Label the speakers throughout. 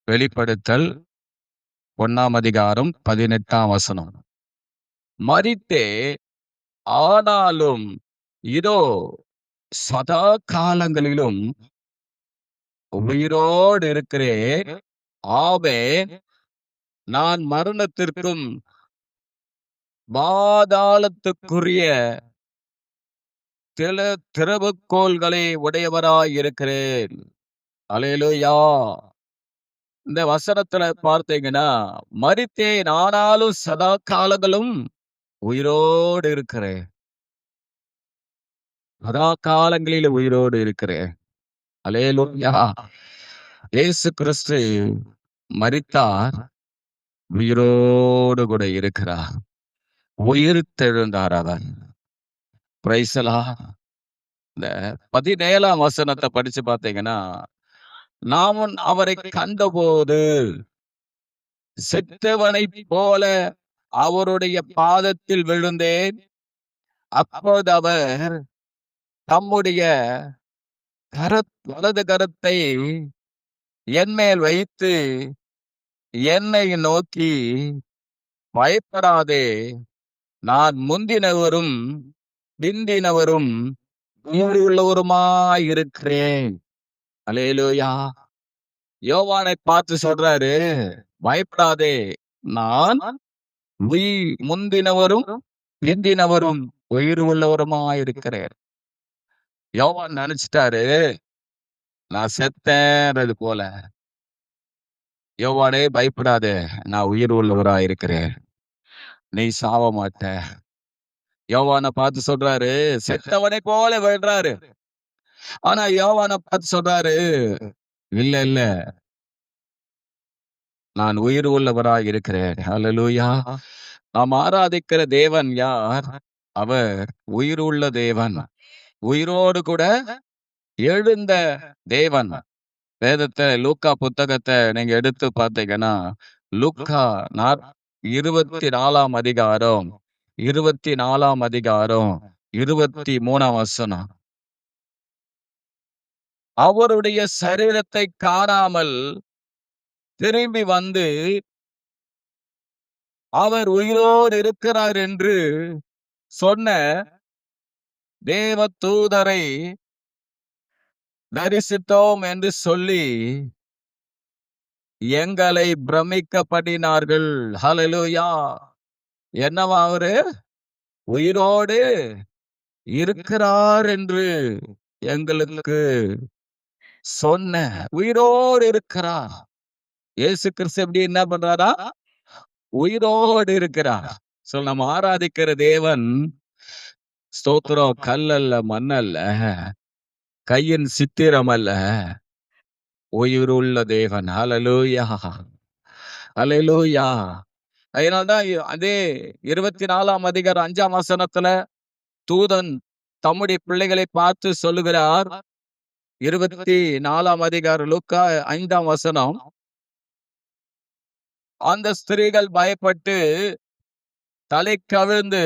Speaker 1: வெளிப்படுத்தல் 1 அதிகாரம் 18 மரித்தே, ஆனாலும் இதோ சதா காலங்களிலும் உயிரோடு இருக்கிறேன். ஆமென். நான் மரணத்திற்கும் பாதாளத்துக்குரிய திறவுகோல்களை உடையவராய் இருக்கிறேன். அல்லேலூயா. இந்த வசனத்துல பார்த்தீங்கன்னா, மரித்தேன் ஆனாலும் சதா காலங்களும் உயிரோடு இருக்கிறேன். சதா காலங்களில் உயிரோடு இருக்கிறேன். அல்லேலூயா. இயேசு கிறிஸ்து மரித்தார், உயிரோடு கூட இருக்கிறார். உயிர்த்தெழுந்தார் அவர். Praise the Lord. இந்த 17ஆம் வசனத்தை படிச்சு பார்த்தீங்கன்னா, நான் அவரை கண்டபோது செத்தவனைப் போல அவருடைய பாதத்தில் விழுந்தேன். அப்போது அவர் தம்முடைய வலது கரத்தை என் மேல் வைத்து என்னை நோக்கி, பயப்படாதே, நான் முந்தினவரும் பிந்தினவரும் உயிருள்ளவருமாய் இருக்கிறேன். அல்லேலூயா. யோவானை பார்த்து சொல்றாரு, பயப்படாதே, நான் முந்தினவரும் பிந்தினவரும் உயிர் உள்ளவருமாய் இருக்கிறேன். யோவான் நினைச்சிட்டாரு நான் செத்தேன்றது போல. யோவானே பயப்படாதே, நான் உயிர் உள்ளவராய் இருக்கிறேன், நீ சாவ மாட்ட. யோவானை பார்த்து சொல்றாரு, செத்தவனை போல விழுறாரு. ஆனா யோவானை பார்த்து சொல்றாரு, இல்ல இல்ல, நான் உயிர் உள்ளவராய் இருக்கிறேன். அல்லேலூயா. நாம் ஆராதிக்கிற தேவன் யார்? அவர் உயிர் உள்ள தேவன், உயிரோடு கூட எழுந்த தேவன். வேதத்தை லூக்கா புத்தகத்தை நீங்க எடுத்து பார்த்தீங்கன்னா, லூக்கா 24ஆம் அதிகாரம் 23ஆம் வசனம். அவருடைய சரீரத்தை காணாமல் திரும்பி வந்து அவர் உயிரோடு இருக்கிறார் என்று சொன்ன தேவ தூதரை தரிசித்தோம் என்று சொல்லி எங்களை பிரமிக்கப்படினார்கள். ஹல்லேலூயா. என்னவா அவரு உயிரோடு இருக்கிறார் என்று எங்களுக்கு சொன்ன, உயிரோடு இருக்கிறார். இயேசு கிறிஸ்து எப்படி என்ன பண்றாரா? உயிரோடு இருக்கிறார். நம்ம ஆராதிக்கிற தேவன் ஸ்தோத்திரம் கல்லல்ல, மண்ணல்ல, கையின் சித்திரம் அல்ல, உயிருள்ள தேவன். ஹல்லேலூயா. ஹல்லேலூயா. அதனால்தான் அதே 24ஆம் அதிகாரம் 5ஆம் வசனத்துல தூதன் தம்முடைய பிள்ளைகளை பார்த்து சொல்லுகிறார். 24ஆம் அதிகாரம் லூக்கா 5ஆம் வசனம். அந்த ஸ்திரீகள் பயப்பட்டு தலை கவிழ்ந்து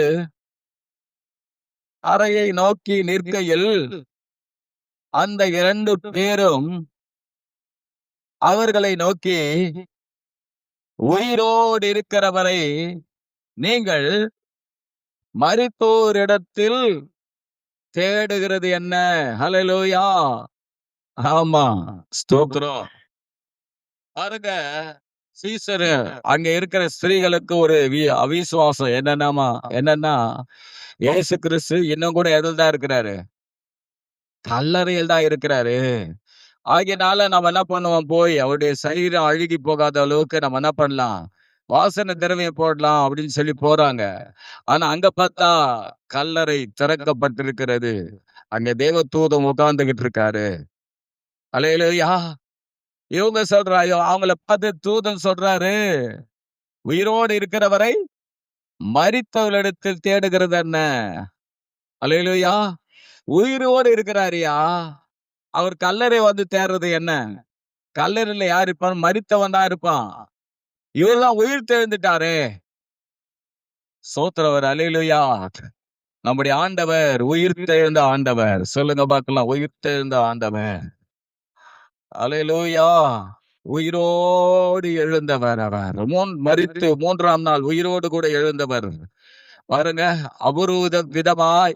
Speaker 1: அறையை நோக்கி நிற்கையில் அந்த 2 பேரும் அவர்களை நோக்கி, உயிரோடு இருக்கிறவரை நீங்கள் மரித்தோரிடத்தில் தேடுகிறது என்ன? ஹல்லேலூயா. ஆமா, ஸ்தோத்திரம். பாருங்க, சீசரு அங்க இருக்கிற ஸ்திரீகளுக்கு ஒரு அவிசுவாசம். என்னன்னா இயேசு கிறிஸ்து இன்னும் கூட எதில் தான் இருக்கிறாரு? கல்லறையில் தான் இருக்கிறாரு. ஆகையினால நம்ம என்ன பண்ணுவோம், போய் அவருடைய சரீரம் அழுகி போகாத அளவுக்கு நம்ம என்ன பண்ணலாம், வாசனை திரவியம் போடலாம் அப்படின்னு சொல்லி போறாங்க. ஆனா அங்க பார்த்தா கல்லறை திறக்கப்பட்டிருக்கிறது. அங்க தேவதூதன் உட்கார்ந்துகிட்டு இருக்காரு. அல்லேலூயா. இவங்க சொல்றாங்க, அவங்கள பார்த்து தூதன் சொல்றாரு, உயிரோடு இருக்கிறவரை மரித்தவர்களிடத்தில் தேடுகிறது என்ன? அல்லேலூயா. உயிரோடு இருக்கிறாரியா, அவர் கல்லறை வந்து தேடுறது என்ன? கல்லறையில யார் இருப்பான்? மரித்தவன் தான் இருப்பான். இவரெல்லாம் உயிர் தெழுந்துட்டாரே. சோத்திரவர். அல்லேலூயா. நம்முடைய ஆண்டவர் உயிர் தெழுந்த ஆண்டவர். சொல்லுங்க பார்க்கலாம், உயிர் தெழுந்த ஆண்டவர். அல்லேலூயா. உயிரோடு எழுந்தவர் அவர். மரித்து 3ஆம் நாள் உயிரோடு கூட எழுந்தவர். பாருங்க, அபூர்வ விதமாய்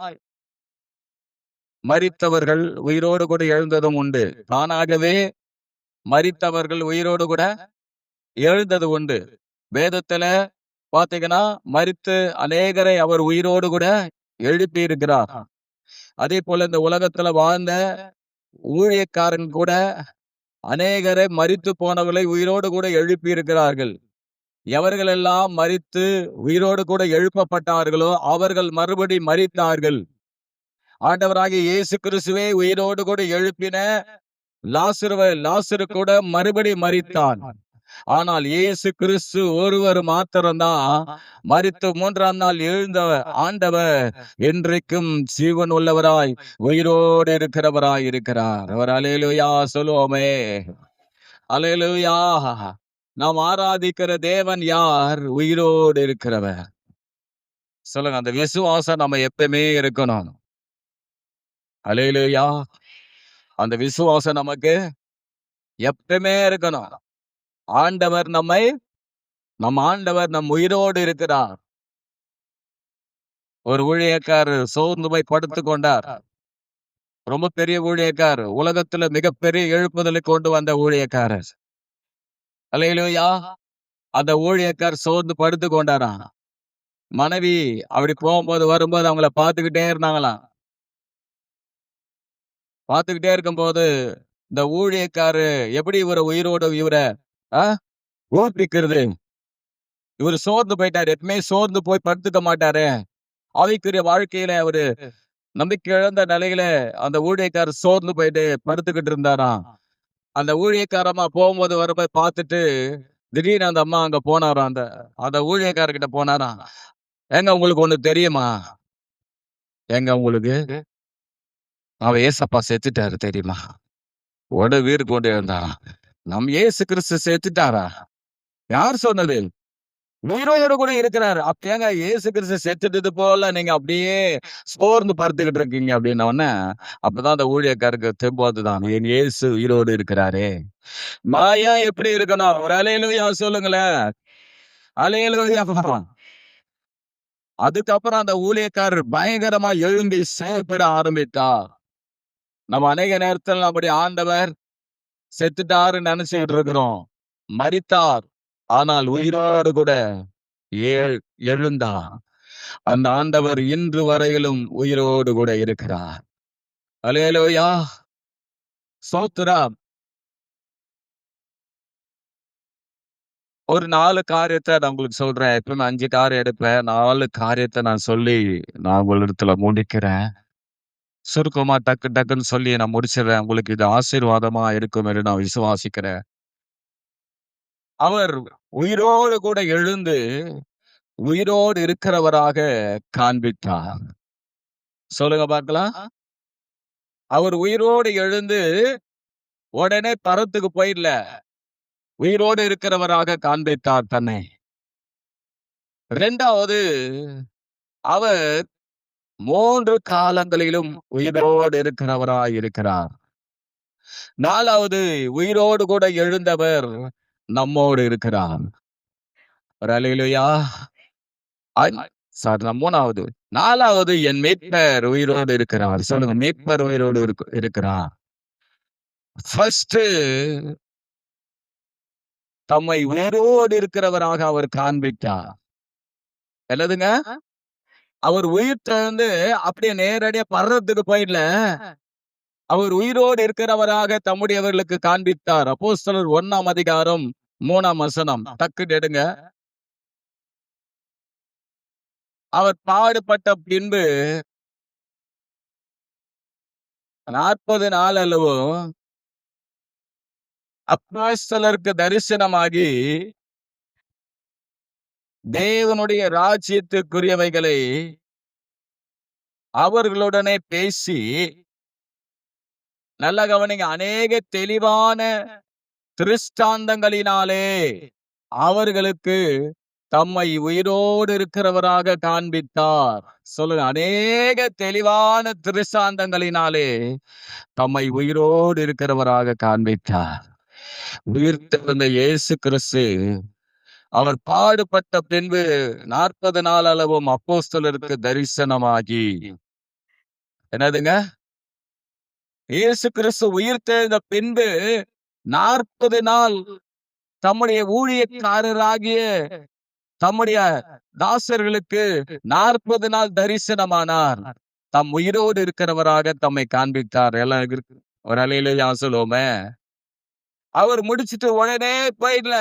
Speaker 1: மரித்தவர்கள் உயிரோடு கூட எழுந்ததும் உண்டு. தானாகவே மரித்தவர்கள் உயிரோடு கூட எழுந்தது உண்டு. வேதத்துல பாத்தீங்கன்னா, மரித்து அநேகரை அவர் உயிரோடு கூட எழுப்பி இருக்கிறார். அதே போல இந்த உலகத்துல வாழ்ந்த ஊழியக்காரன் கூட அநேகரை மரித்து போனவர்களை உயிரோடு கூட எழுப்பி இருக்கிறார்கள். எவர்கள் எல்லாம் மரித்து உயிரோடு கூட எழுப்பப்பட்டார்களோ அவர்கள் மறுபடி மரித்தார்கள். ஆண்டவராகிய இயேசு கிறிஸ்துவை உயிரோடு கூட எழுப்பின லாசரு கூட மறுபடி மரித்தான். ஆனால் இயேசு கிறிஸ்து ஒருவர் மாத்திரம்தான் மரித்து 3ஆம் நாள் எழுந்தவர். ஆண்டவர் என்றைக்கும் ஜீவன் உள்ளவராய் உயிரோடு இருக்கிறவராய் இருக்கிறார். அவர் அல்லேலூயா சொல்லுவோமே. அல்லேலூயா. நாம் ஆராதிக்கிற தேவன் யார்? உயிரோடு இருக்கிறவர். சொல்லுங்க, அந்த விசுவாசம் நம்ம எப்பவுமே இருக்கணும். அல்லேலூயா. அந்த விசுவாசம் நமக்கு எப்பவுமே இருக்கணும். ஆண்டவர் நம் ஆண்டவர் நம் உயிரோடு இருக்கிறார். ஒரு ஊழியக்காரர் சோர்ந்து போய் படுத்துக் கொண்டார். ரொம்ப பெரிய ஊழியக்காரர், உலகத்துல மிகப்பெரிய எழுப்புதலை கொண்டு வந்த ஊழியக்காரர். அல்லேலூயா. அந்த ஊழியக்காரர் சோர்ந்து படுத்து கொண்டாராம். மனைவி அப்படி போகும்போது வரும்போது அவங்கள பார்த்துக்கிட்டே இருந்தாங்களாம். பார்த்துக்கிட்டே இருக்கும்போது இந்த ஊழியக்காரு எப்படி உயிரோடு இவரை ஊர்ப்பிக்கிறது? இவர் சோர்ந்து போயிட்டாரு. எப்பவுமே சோர்ந்து போய் படுத்துக்க மாட்டாரு. ஆவிக்குரிய வாழ்க்கையில அவரு நம்பிக்கை இழந்த நிலையில அந்த ஊழியக்காரர் சோர்ந்து போயிட்டு படுத்துக்கிட்டு இருந்தாராம். அந்த ஊழியக்காரமா போகும்போது வரும்போது பார்த்துட்டு திடீர்னு அந்த அம்மா அங்க போனாராம். அந்த ஊழியக்காரர்கிட்ட போனாராம். ஏங்க, உங்களுக்கு ஒண்ணு தெரியுமா? ஏங்க, உங்களுக்கு அவ ஏசப்பா செத்துட்டாரு தெரியுமா? வீடு கொண்டு இருந்தாராம். நம் இயேசு கிறிஸ்து செத்துட்டாரா? யார் சொன்னது? உயிரோடு கூட இருக்கிறாரு. அப்ப இயேசு கிறிஸ்து செத்துட்டது போல நீங்க அப்படியே சோர்ந்து படுத்துக்கிட்டு இருக்கீங்க அப்படின்ன அப்பதான் அந்த ஊழியக்காரருக்கு தெம்பாதுதான், என் இயேசு உயிரோடு இருக்கிறாரே. மாயா எப்படி இருக்கணும்? ஒரு அல்லேலூயா சொல்லுங்களேன். அல்லேலூயா. அதுக்கப்புறம் அந்த ஊழியக்காரர் பயங்கரமா எழும்பி செயல்பட ஆரம்பித்தார். நம்ம அநேக நேரத்தில் நம்முடைய ஆண்டவர் செத்துட்டாருன்னு நினைச்சுக்கிட்டு இருக்கிறோம். மரித்தார், ஆனால் உயிரோடு கூட எழுந்தார். அந்த ஆண்டவர் இன்று வரையிலும் உயிரோடு கூட இருக்கிறார். அல்லேலூயா. ஸ்தோத்திரம். ஒரு 4 காரியத்தை நான் உங்களுக்கு சொல்றேன். எப்பவுமே 5 காரியம் எடுப்பேன். 4 காரியத்தை நான் சொல்லி நான் உங்களிடத்துல முடிக்கிறேன். சுருக்கமா டக்குன்னு சொல்லி நான் முடிச்சிடுறேன். உங்களுக்கு இது ஆசீர்வாதமா இருக்கும் என்று நான் விசுவாசிக்கிறேன். அவர் உயிரோடு கூட எழுந்து உயிரோடு இருக்கிறவராக காண்பித்தார். சொல்லுங்க பார்க்கலாம். அவர் உயிரோடு எழுந்து உடனே பரத்துக்கு போயிடல. உயிரோடு இருக்கிறவராக காண்பித்தார் தன்னை. 2வது, அவர் 3 காலங்களிலும் உயிரோடு இருக்கிறவராய் இருக்கிறார். 4வது, உயிரோடு கூட எழுந்தவர் நம்மோடு இருக்கிறார். அல்லேலூயா. 3வது, 4வது, என் மீட்பர் உயிரோடு இருக்கிறார். சொல்லுங்க, மீட்பர் உயிரோடு இருக்கிறார். ஃபர்ஸ்ட், தம்மை உயிரோடு இருக்கிறவராக அவர் காண்பித்தார். என்னதுங்க? அவர் உயிர் தெழுந்து அப்படியே நேரடியா பர்றதுக்கு போயிடல. அவர் உயிரோடு இருக்கிறவராக தம்முடையவர்களுக்கு காண்பித்தார். அப்போஸ்தலர் 1ஆம் அதிகாரம் 3ஆம் வசனம். டக்குன்னு எடுங்க. அவர் பாடுபட்ட பின்பு 40 நாள் அளவு அப்போஸ்தலருக்கு தரிசனமாகி தேவனுடைய ராஜ்யத்துக்குரியவைகளை அவர்களுடனே பேசி, நல்ல கவனிங்க, அநேக தெளிவான திருஷ்டாந்தங்களினாலே அவர்களுக்கு தம்மை உயிரோடு இருக்கிறவராக காண்பித்தார். சொல்லுங்க, அநேக தெளிவான திருஷ்டாந்தங்களினாலே தம்மை உயிரோடு இருக்கிறவராக காண்பித்தார். உயிர்த்தெழுந்த இயேசு கிறிஸ்து அவர் பாடுபட்ட பின்பு 40 நாள் அளவும் அப்போஸ்தலருக்கு தரிசனமாகி, என்னதுங்க? இயேசு கிறிஸ்து உயிர்த்தெழுந்த பின்பு 40 நாள் தம்முடைய ஊழியக்காரராகிய தம்முடைய தாசர்களுக்கு 40 நாள் தரிசனமானார். தம் உயிரோடு இருக்கிறவராக தம்மை காண்பித்தார். எல்லாம் இருக்கு. ஒரு அல்லேலூயா சொல்லுவோமே. அவர் முடிச்சிட்டு உடனே போயிடல.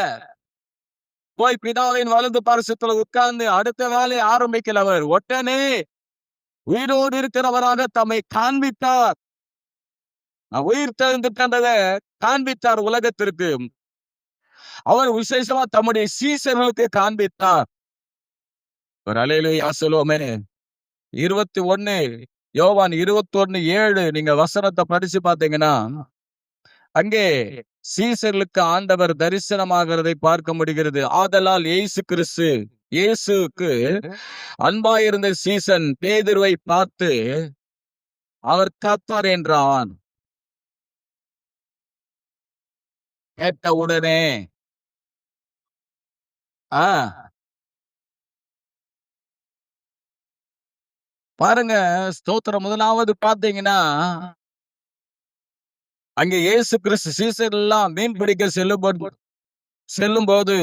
Speaker 1: போய் பிதாவின் வலது பார்சத்துல உட்கார்ந்து அடுத்த வேலையை ஆரம்பிக்கல. அவர் உடனே உயிரோடு இருக்கிறவராக தம்மை காண்பித்தார். உயிர் தெழுந்துட்டதை காண்பித்தார் உலகத்திற்கு. அவர் விசேஷமா தம்முடைய சீசர்களுக்கு காண்பித்தார். ஒரு அல்லேலூயா சொல்லுவோமே. 21 யோவான் 21:7 நீங்க வசனத்தை படிச்சு பாத்தீங்கன்னா, அங்கே சீசர்களுக்கு ஆண்டவர் தரிசனமாகிறதை பார்க்க முடிகிறது. ஆதலால் இயேசுக்கு அன்பாயிருந்த சீசன் பேதுருவை பார்த்து அவர் கர்த்தர் என்றான். கேட்ட உடனே பாருங்க, ஸ்தோத்திரம். முதலாவது பாத்தீங்கன்னா, அங்கே இயேசு கிறிஸ்து சீசர்கள் எல்லாம் மீன் பிடிக்க செல்லும் போது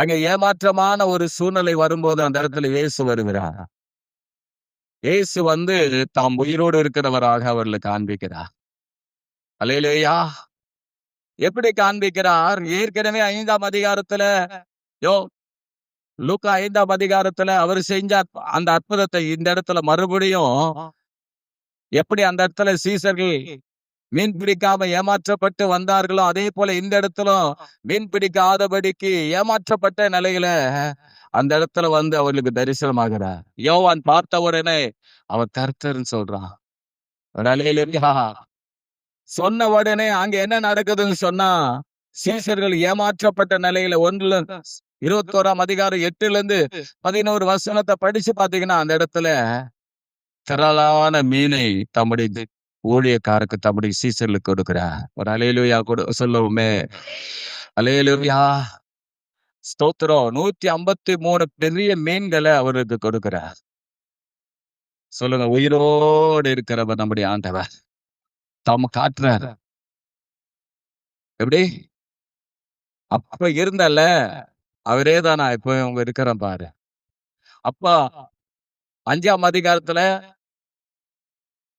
Speaker 1: அங்க ஏமாற்றமான ஒரு சூழ்நிலை வரும்போது அந்த இடத்துல இயேசு வருகிறார். இயேசு வந்து தாம் உயிரோடு இருக்கிறவராக அவர்களுக்கு காண்பிக்கிறார். அல்லேலூயா. எப்படி காண்பிக்கிறார்? ஏற்கனவே 5ஆம் அதிகாரத்துல லூக்கா 5ஆம் அதிகாரத்துல அவர் செஞ்ச அந்த அற்புதத்தை இந்த இடத்துல மறுபடியும் எப்படி அந்த இடத்துல சீசர்கள் மீன் பிடிக்காம ஏமாற்றப்பட்டு வந்தார்களோ அதே போல இந்த இடத்திலும் மீன் பிடிக்காதபடிக்கு ஏமாற்றப்பட்ட நிலையில அந்த இடத்துல வந்து அவர்களுக்கு தரிசனமாகிறார். யோவான் பார்த்த உடனே அவர் கர்த்தர்ன்னு சொல்றான். சொன்ன உடனே அங்க என்ன நடக்குதுன்னு சொன்னா, சீசர்கள் ஏமாற்றப்பட்ட நிலையில 21ஆம் அதிகாரம் 8-11 வசனத்தை படிச்சு பாத்தீங்கன்னா அந்த இடத்துல திரளான மீனை தம்முடைய ஊழியக்காரருக்கு தம்முடைய சீசர்களுக்கு கொடுக்கிறார். ஒரு அல்லேலூயா சொல்லுவோமே. அல்லேலூயா ஸ்தோத்திரம். 153 பெரிய மீன்களை அவருக்கு கொடுக்கிறார். சொல்லுங்க, உயிரோடு இருக்கிறவர் நம்முடைய ஆண்டவர் தாம காட்டுறார். எப்படி அப்ப இருந்தல்ல அவரே தானா இப்ப அவங்க இருக்கிறேன் பாரு. அப்பா 5ஆம் அதிகாரத்துல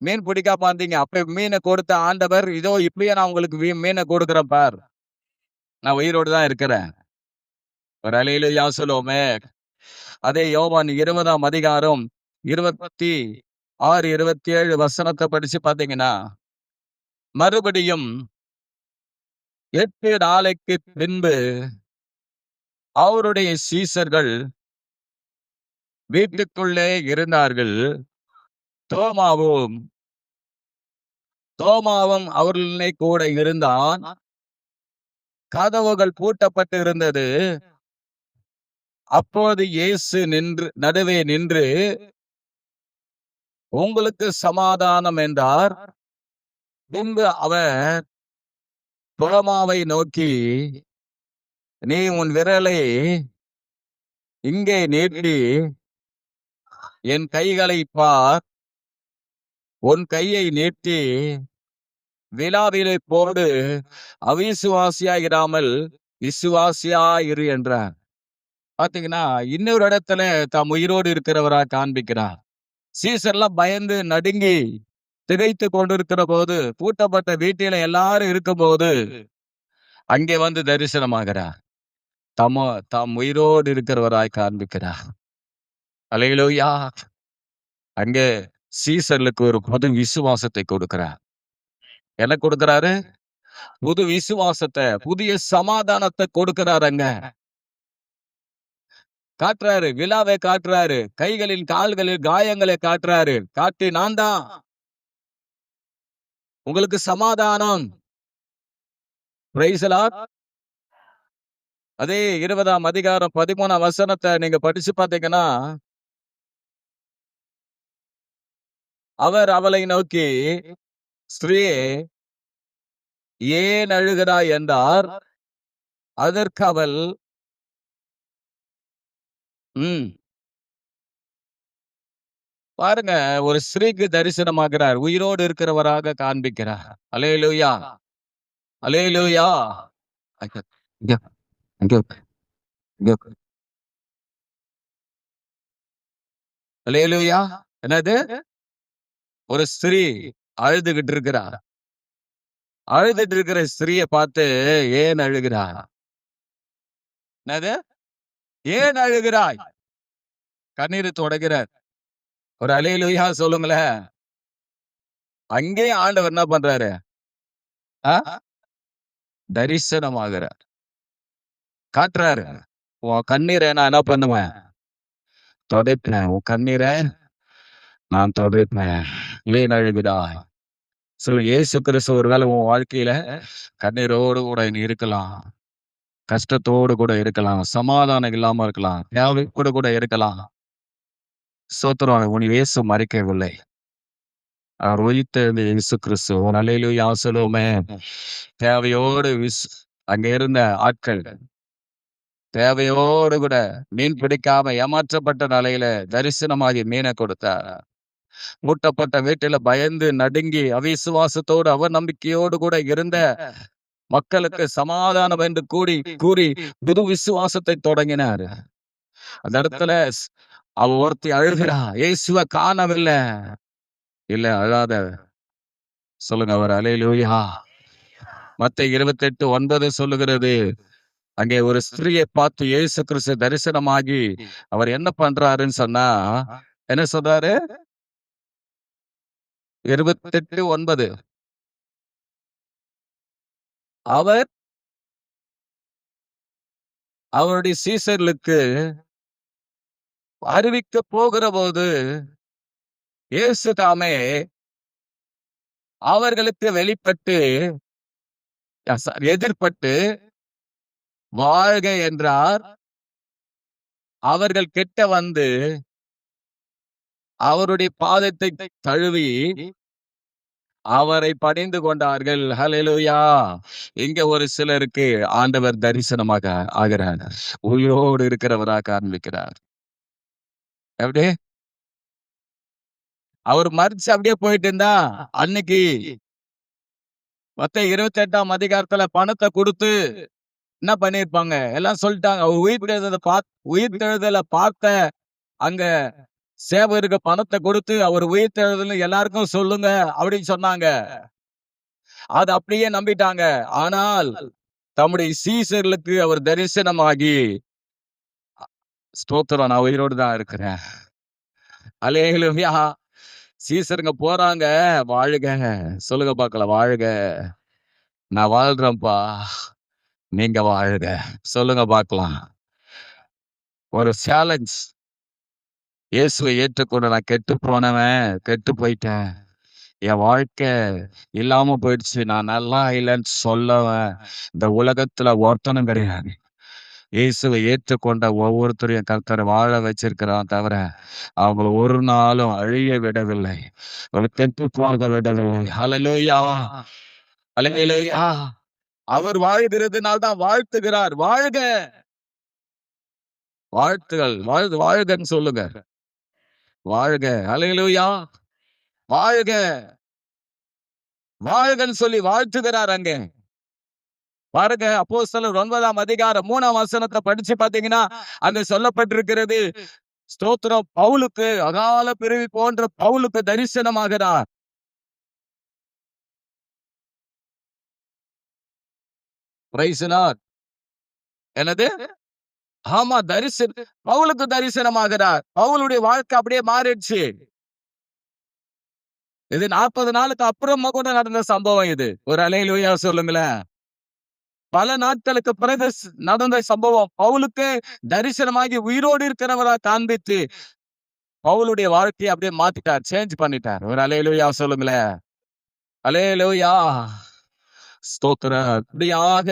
Speaker 1: மீன் பிடிக்காம வந்தீங்க. அப்ப மீனை கொடுத்த ஆண்டவர், இதோ இப்பயே நான் உங்களுக்கு மீனை கொடுக்கிறேன் பார், நான் உயிரோடு தான் இருக்கிறேன். ஒரு அல்லேலூயா சொல்லுவோமே. அதே யோவான் 20ஆம் அதிகாரம் 26, 27 வசனத்தை படிச்சு பாத்தீங்கன்னா, மறுபடியும் 8 நாளைக்கு பின்பு அவருடைய சீசர்கள் வீட்டுக்குள்ளே இருந்தார்கள். தோமாவும் அவர்களுடனே கூட இருந்தான். கதவுகள் பூட்டப்பட்டு இருந்தது. அப்போது இயேசு நடுவே நின்று உங்களுக்கு சமாதானம் என்றார். பின்பு அவர் தோமாவை நோக்கி, நீ உன் விரலை இங்கே நீட்டி என் கைகளை பார், உன் கையை நீட்டி விலாவிலே போடு, அவிசுவாசியாயிராமல் விசுவாசியாயிரு என்றார். பாத்தீங்கன்னா இன்னொரு இடத்துல தாம் உயிரோடு இருக்கிறவரா காண்பிக்கிறார். சீசர்லாம் பயந்து நடுங்கி திகைத்து கொண்டிருக்கிற போது, பூட்டப்பட்ட வீட்டில எல்லாரும் இருக்கும் போது அங்கே வந்து தரிசனமாகிறார். தாம் உயிரோடு இருக்கிறவராய் காண்பிக்கிறார். அல்லேலூயா. அங்கே சீசர்களுக்கு ஒரு புது விசுவாசத்தை கொடுக்கிறார். என்ன கொடுக்கிறாரு? புது விசுவாசத்தை, புதிய சமாதானத்தை கொடுக்கிறாருங்க. காட்டுறாரு, விழாவை காட்டுறாரு, கைகளில் கால்களில் காயங்களை காட்டுறாரு. காட்டி நான் தான் உங்களுக்கு சமாதானம். Praise the Lord. அதே 20ஆம் அதிகாரம் 13ஆம் வசனத்தை நீங்க படிச்சு பாத்தீங்கன்னா, அவர் அவளை நோக்கி, ஸ்திரீயே ஏன் அழுகிறாய் என்றார். அதற்கு அவள் பாருங்க, ஒரு ஸ்திரீக்கு தரிசனமாகிறார். உயிரோடு இருக்கிறவராக காண்பிக்கிறார். அல்லேலூயா, அல்லேலூயா. அங்க, இங்க, இங்க, இங்க. அல்லேலூயா. என்னது? ஒரு ஸ்திரீ அழுதுகிட்டு இருக்கிறார். அழுதுட்டு இருக்கிற ஸ்திரீயை பார்த்து ஏன் அழுகிறார்? என்னது? ஏன் அழுகிறாய்? கண்ணீர் தொடக்கிறார். ஒரு அல்லேலூயா சொல்லுங்களேன். அங்கேயும் ஆண்டவர் என்ன பண்றாரு? தரிசனமாகிறார். காட்டுறாரு. உன் கண்ணீரை நான் என்ன பண்ணுவேன்? துடைப்பேன். உன் கண்ணீரை நான் துடைப்பேன். ஏன் அழுகிறாய்? சொல்லு. இயேசு கிறிஸ்து ஒருவேளை உன் வாழ்க்கையில கண்ணீரோடு கூட நீ இருக்கலாம். கஷ்டத்தோடு கூட இருக்கலாம். சமாதானம் இல்லாம இருக்கலாம். தேவையோடு கூட இருக்கலாம். ஸ்தோத்திரம். உன் இயேசு மறிக்கவில்லை. அவர் உயிர்த்தெழுந்த இயேசு கிறிஸ்து. அல்லேலூயா சொல்லுவோமே. தேவையோடு அங்க இருந்த ஆட்கள் தேவையோடு கூட மீன் பிடிக்காம ஏமாற்றப்பட்ட நிலையில தரிசனமாகி மீனை கொடுத்தார். மூட்டப்பட்ட வீட்டில பயந்து நடுங்கி அவிசுவாசத்தோடு அவநம்பிக்கையோடு கூட இருந்த மக்களுக்கு சமாதானம் என்று கூறி புது விசுவாசத்தை தொடங்கினார். அந்த இடத்துல அவ ஒருத்தி அழுகிறா. இயேசுவை காணவில்லை. இல்ல, அழாத. சொல்லுங்க. அவர் அல்லேலூயா. மத்தேயு 28:9 சொல்லுகிறது. அங்கே ஒரு ஸ்திரியை பார்த்து இயேசு கிறிஸ்து தரிசனமாகி அவர் என்ன பண்றாருன்னு சொன்னா, என்ன சொல்றாரு? 28:9. அவர் அவருடைய சீசர்களுக்கு அறிவிக்க போகிற போது இயேசு தாமே அவர்களுக்கு வெளிப்பட்டு எதிர்பட்டு வாழ்க என்றார். அவர்கள் கிட்ட வந்து அவருடைய பாதத்தை தழுவி அவரை பணிந்து கொண்டார்கள். ஹல்லேலூயா. இங்க ஒரு சிலருக்கு ஆண்டவர் தரிசனமாக ஆகிறார். உயிரோடு இருக்கிறவராக காண்பிக்கிறார். எப்படி? அவர் மறிச்சு அப்படியே போயிட்டு இருந்தா அன்னைக்கு மத்தேயு 28ஆம் அதிகாரத்துல பணத்தை கொடுத்து என்ன பண்ணிருப்பாங்க? எல்லாம் சொல்லிட்டாங்க. அவர் உயிர்த்தெழுதலை பார்த்த அங்க சேவருக்கு பணத்தை கொடுத்து அவர் உயிர்த்தெழுதல்னு எல்லாருக்கும் சொல்லுங்க அப்படின்னு சொன்னாங்க. அது அப்படியே நம்பிட்டாங்க. ஆனால் தம்முடைய சீசர்களுக்கு அவர் தரிசனமாகி, ஸ்தோத்திரம், நான் உயிரோடு தான் இருக்கிறேன். அல்லேலூயா. சீசருங்க போறாங்க. வாழுக. சொல்லுங்க பார்க்கலாம். வாழுக. நான் வாழ்றேன்ப்பா, நீங்க வாழுக. சொல்லுங்க பார்க்கலாம். ஒரு சேலஞ்ச். இயேசுவை ஏற்றுக்கொண்டு நான் கெட்டு போனவன், கெட்டு போயிட்டேன், என் வாழ்க்கை இல்லாம போயிடுச்சு, நான் நல்லா இல்லைன்னு சொல்லவன் இந்த உலகத்துல ஒருத்தனும் கிடையாது. இயேசுவை ஏற்றுக்கொண்ட ஒவ்வொருத்தரையும் கர்த்தர் வாழ வச்சிருக்கிறான் தவிர அவங்கள ஒரு நாளும் அழிய விடவில்லை, கெட்டு போக விடவில்லை. ஹல்லேலூயா, ஹல்லேலூயா. அவர் வாழ்கிறதுனால தான் வாழ்த்துகிறார். வாழ்க. வாழ்த்துகள். வாழ்கன்னு சொல்லுங்க. வாழ்க. ஹல்லேலூயா. வாழ்க. வாழ்கன்னு சொல்லி வாழ்த்துகிறார். அங்கே பாருங்க, அப்போஸ்தலர் 9ஆம் அதிகாரம் 3ஆம் வசனத்தை படிச்சு பாத்தீங்கன்னா அங்க சொல்லப்பட்டிருக்கிறது. ஸ்தோத்திரம். பவுலுக்கு, அகால பிறவி போன்ற பவுலுக்கு தரிசனமாகிறார். Praise the Lord. என்னது? ஆமா, பவுலுக்கு தரிசனமாகிறார். பவுலுடைய வாழ்க்கை அப்படியே மாறிடுச்சு. இது 40 நாளுக்கு அப்புறமா கூட நடந்த சம்பவம். இது ஒரு அல்லேலூயா சொல்லுங்களேன். பல நாட்களுக்கு பிறகு நடந்த சம்பவம். பவுலுக்கு தரிசனமாகி உயிரோடு இருக்கிறவரா காண்பித்து பவுலுடைய வாழ்க்கையை அப்படியே மாத்திட்டார், சேஞ்ச் பண்ணிட்டார். ஒரு அல்லேலூயா சொல்லுங்களேன். அல்லேலூயா. ஸ்தோத்திரம். அப்படியாக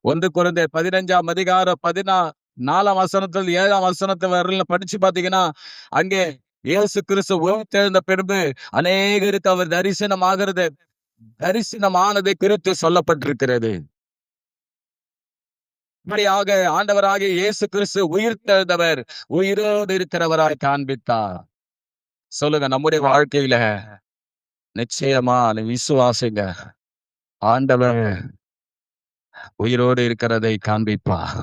Speaker 1: 1 கொரிந்தியர் 15ஆம் அதிகாரம் 14ஆம் வசனத்தில் 7ஆம் வசனத்தை வரல படிச்சு பாத்தீங்கன்னா அங்கே இயேசு கிறிஸ்து உயிர்த்தெழுந்த பின்பு அநேகருக்கு அவர் தரிசனம் ஆகிறது. தரிசனமானதை குறித்து சொல்லப்பட்டிருக்கிறது. இப்படியாக ஆண்டவராகிய இயேசு கிறிஸ்து உயிர்த்தெழுந்தவர் உயிரோடு இருக்கிறவராய் காண்பித்தார். சொல்லுங்க, நம்முடைய வாழ்க்கையில நிச்சயமா விசுவாசிங்க, ஆண்டவர் உயிரோடு இருக்கிறதை காண்பிப்பார்.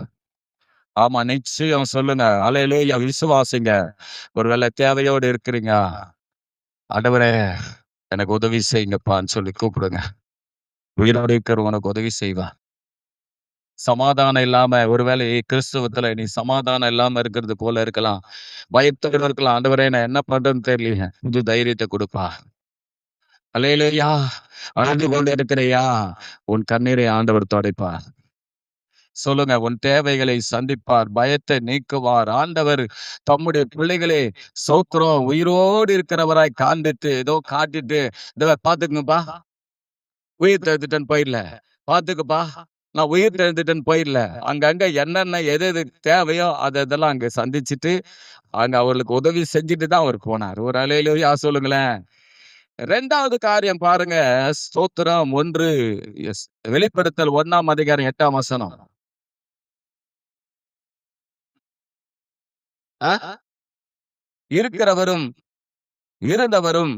Speaker 1: ஆமா, நிச்சயம் சொல்லுங்க. அல்லேலூயா, விசுவாசிங்க. ஒருவேளை தேவையோடு இருக்கிறீங்க, ஆண்டவரே எனக்கு உதவி செய்யுங்கப்பான்னு சொல்லி கூப்பிடுங்க. உயிரோடு இருக்கிற உனக்கு உதவி செய்வார். சமாதானம் இல்லாம, ஒருவேளை கிறிஸ்துவத்துல நீ சமாதானம் இல்லாம இருக்கிறது போல இருக்கலாம், பயத்தோட இருக்கலாம். ஆண்டவரே நான் என்ன பண்றேன்னு தெரியல, புது தைரியத்தை கொடுப்பா. அல்லேலூயா, அழுது கொண்டு இருக்கிறையா, உன் கண்ணீரை ஆண்டவர் துடைப்பார். சொல்லுங்க, உன் தேவைகளை சந்திப்பார், பயத்தை நீக்குவார். ஆண்டவர் தம்முடைய பிள்ளைகளே சோத்திரம் உயிரோடு இருக்கிறவராய் காண்பித்து ஏதோ காட்டிட்டு, இதோ பாத்துக்குங்கப்பா, உயிர் தெழுந்துட்டேன்னு போயிடல, பாத்துக்கப்பா நான் உயிர் தெழுந்துட்டேன்னு போயிடல. அங்கங்க என்னென்ன எது எது தேவையோ அதெல்லாம் அங்க சந்திச்சுட்டு அங்க அவர்களுக்கு உதவி செஞ்சுட்டு தான் அவர் போனார். ஒரு அல்லேலூயா சொல்லுங்களேன். 2வது காரியம் பாருங்க, ஸ்தோத்திரம் 1 வெளிப்படுத்தல் 1ஆம் அதிகாரம் 8ஆம் வசனம். இருக்கிறவரும் இருந்தவரும்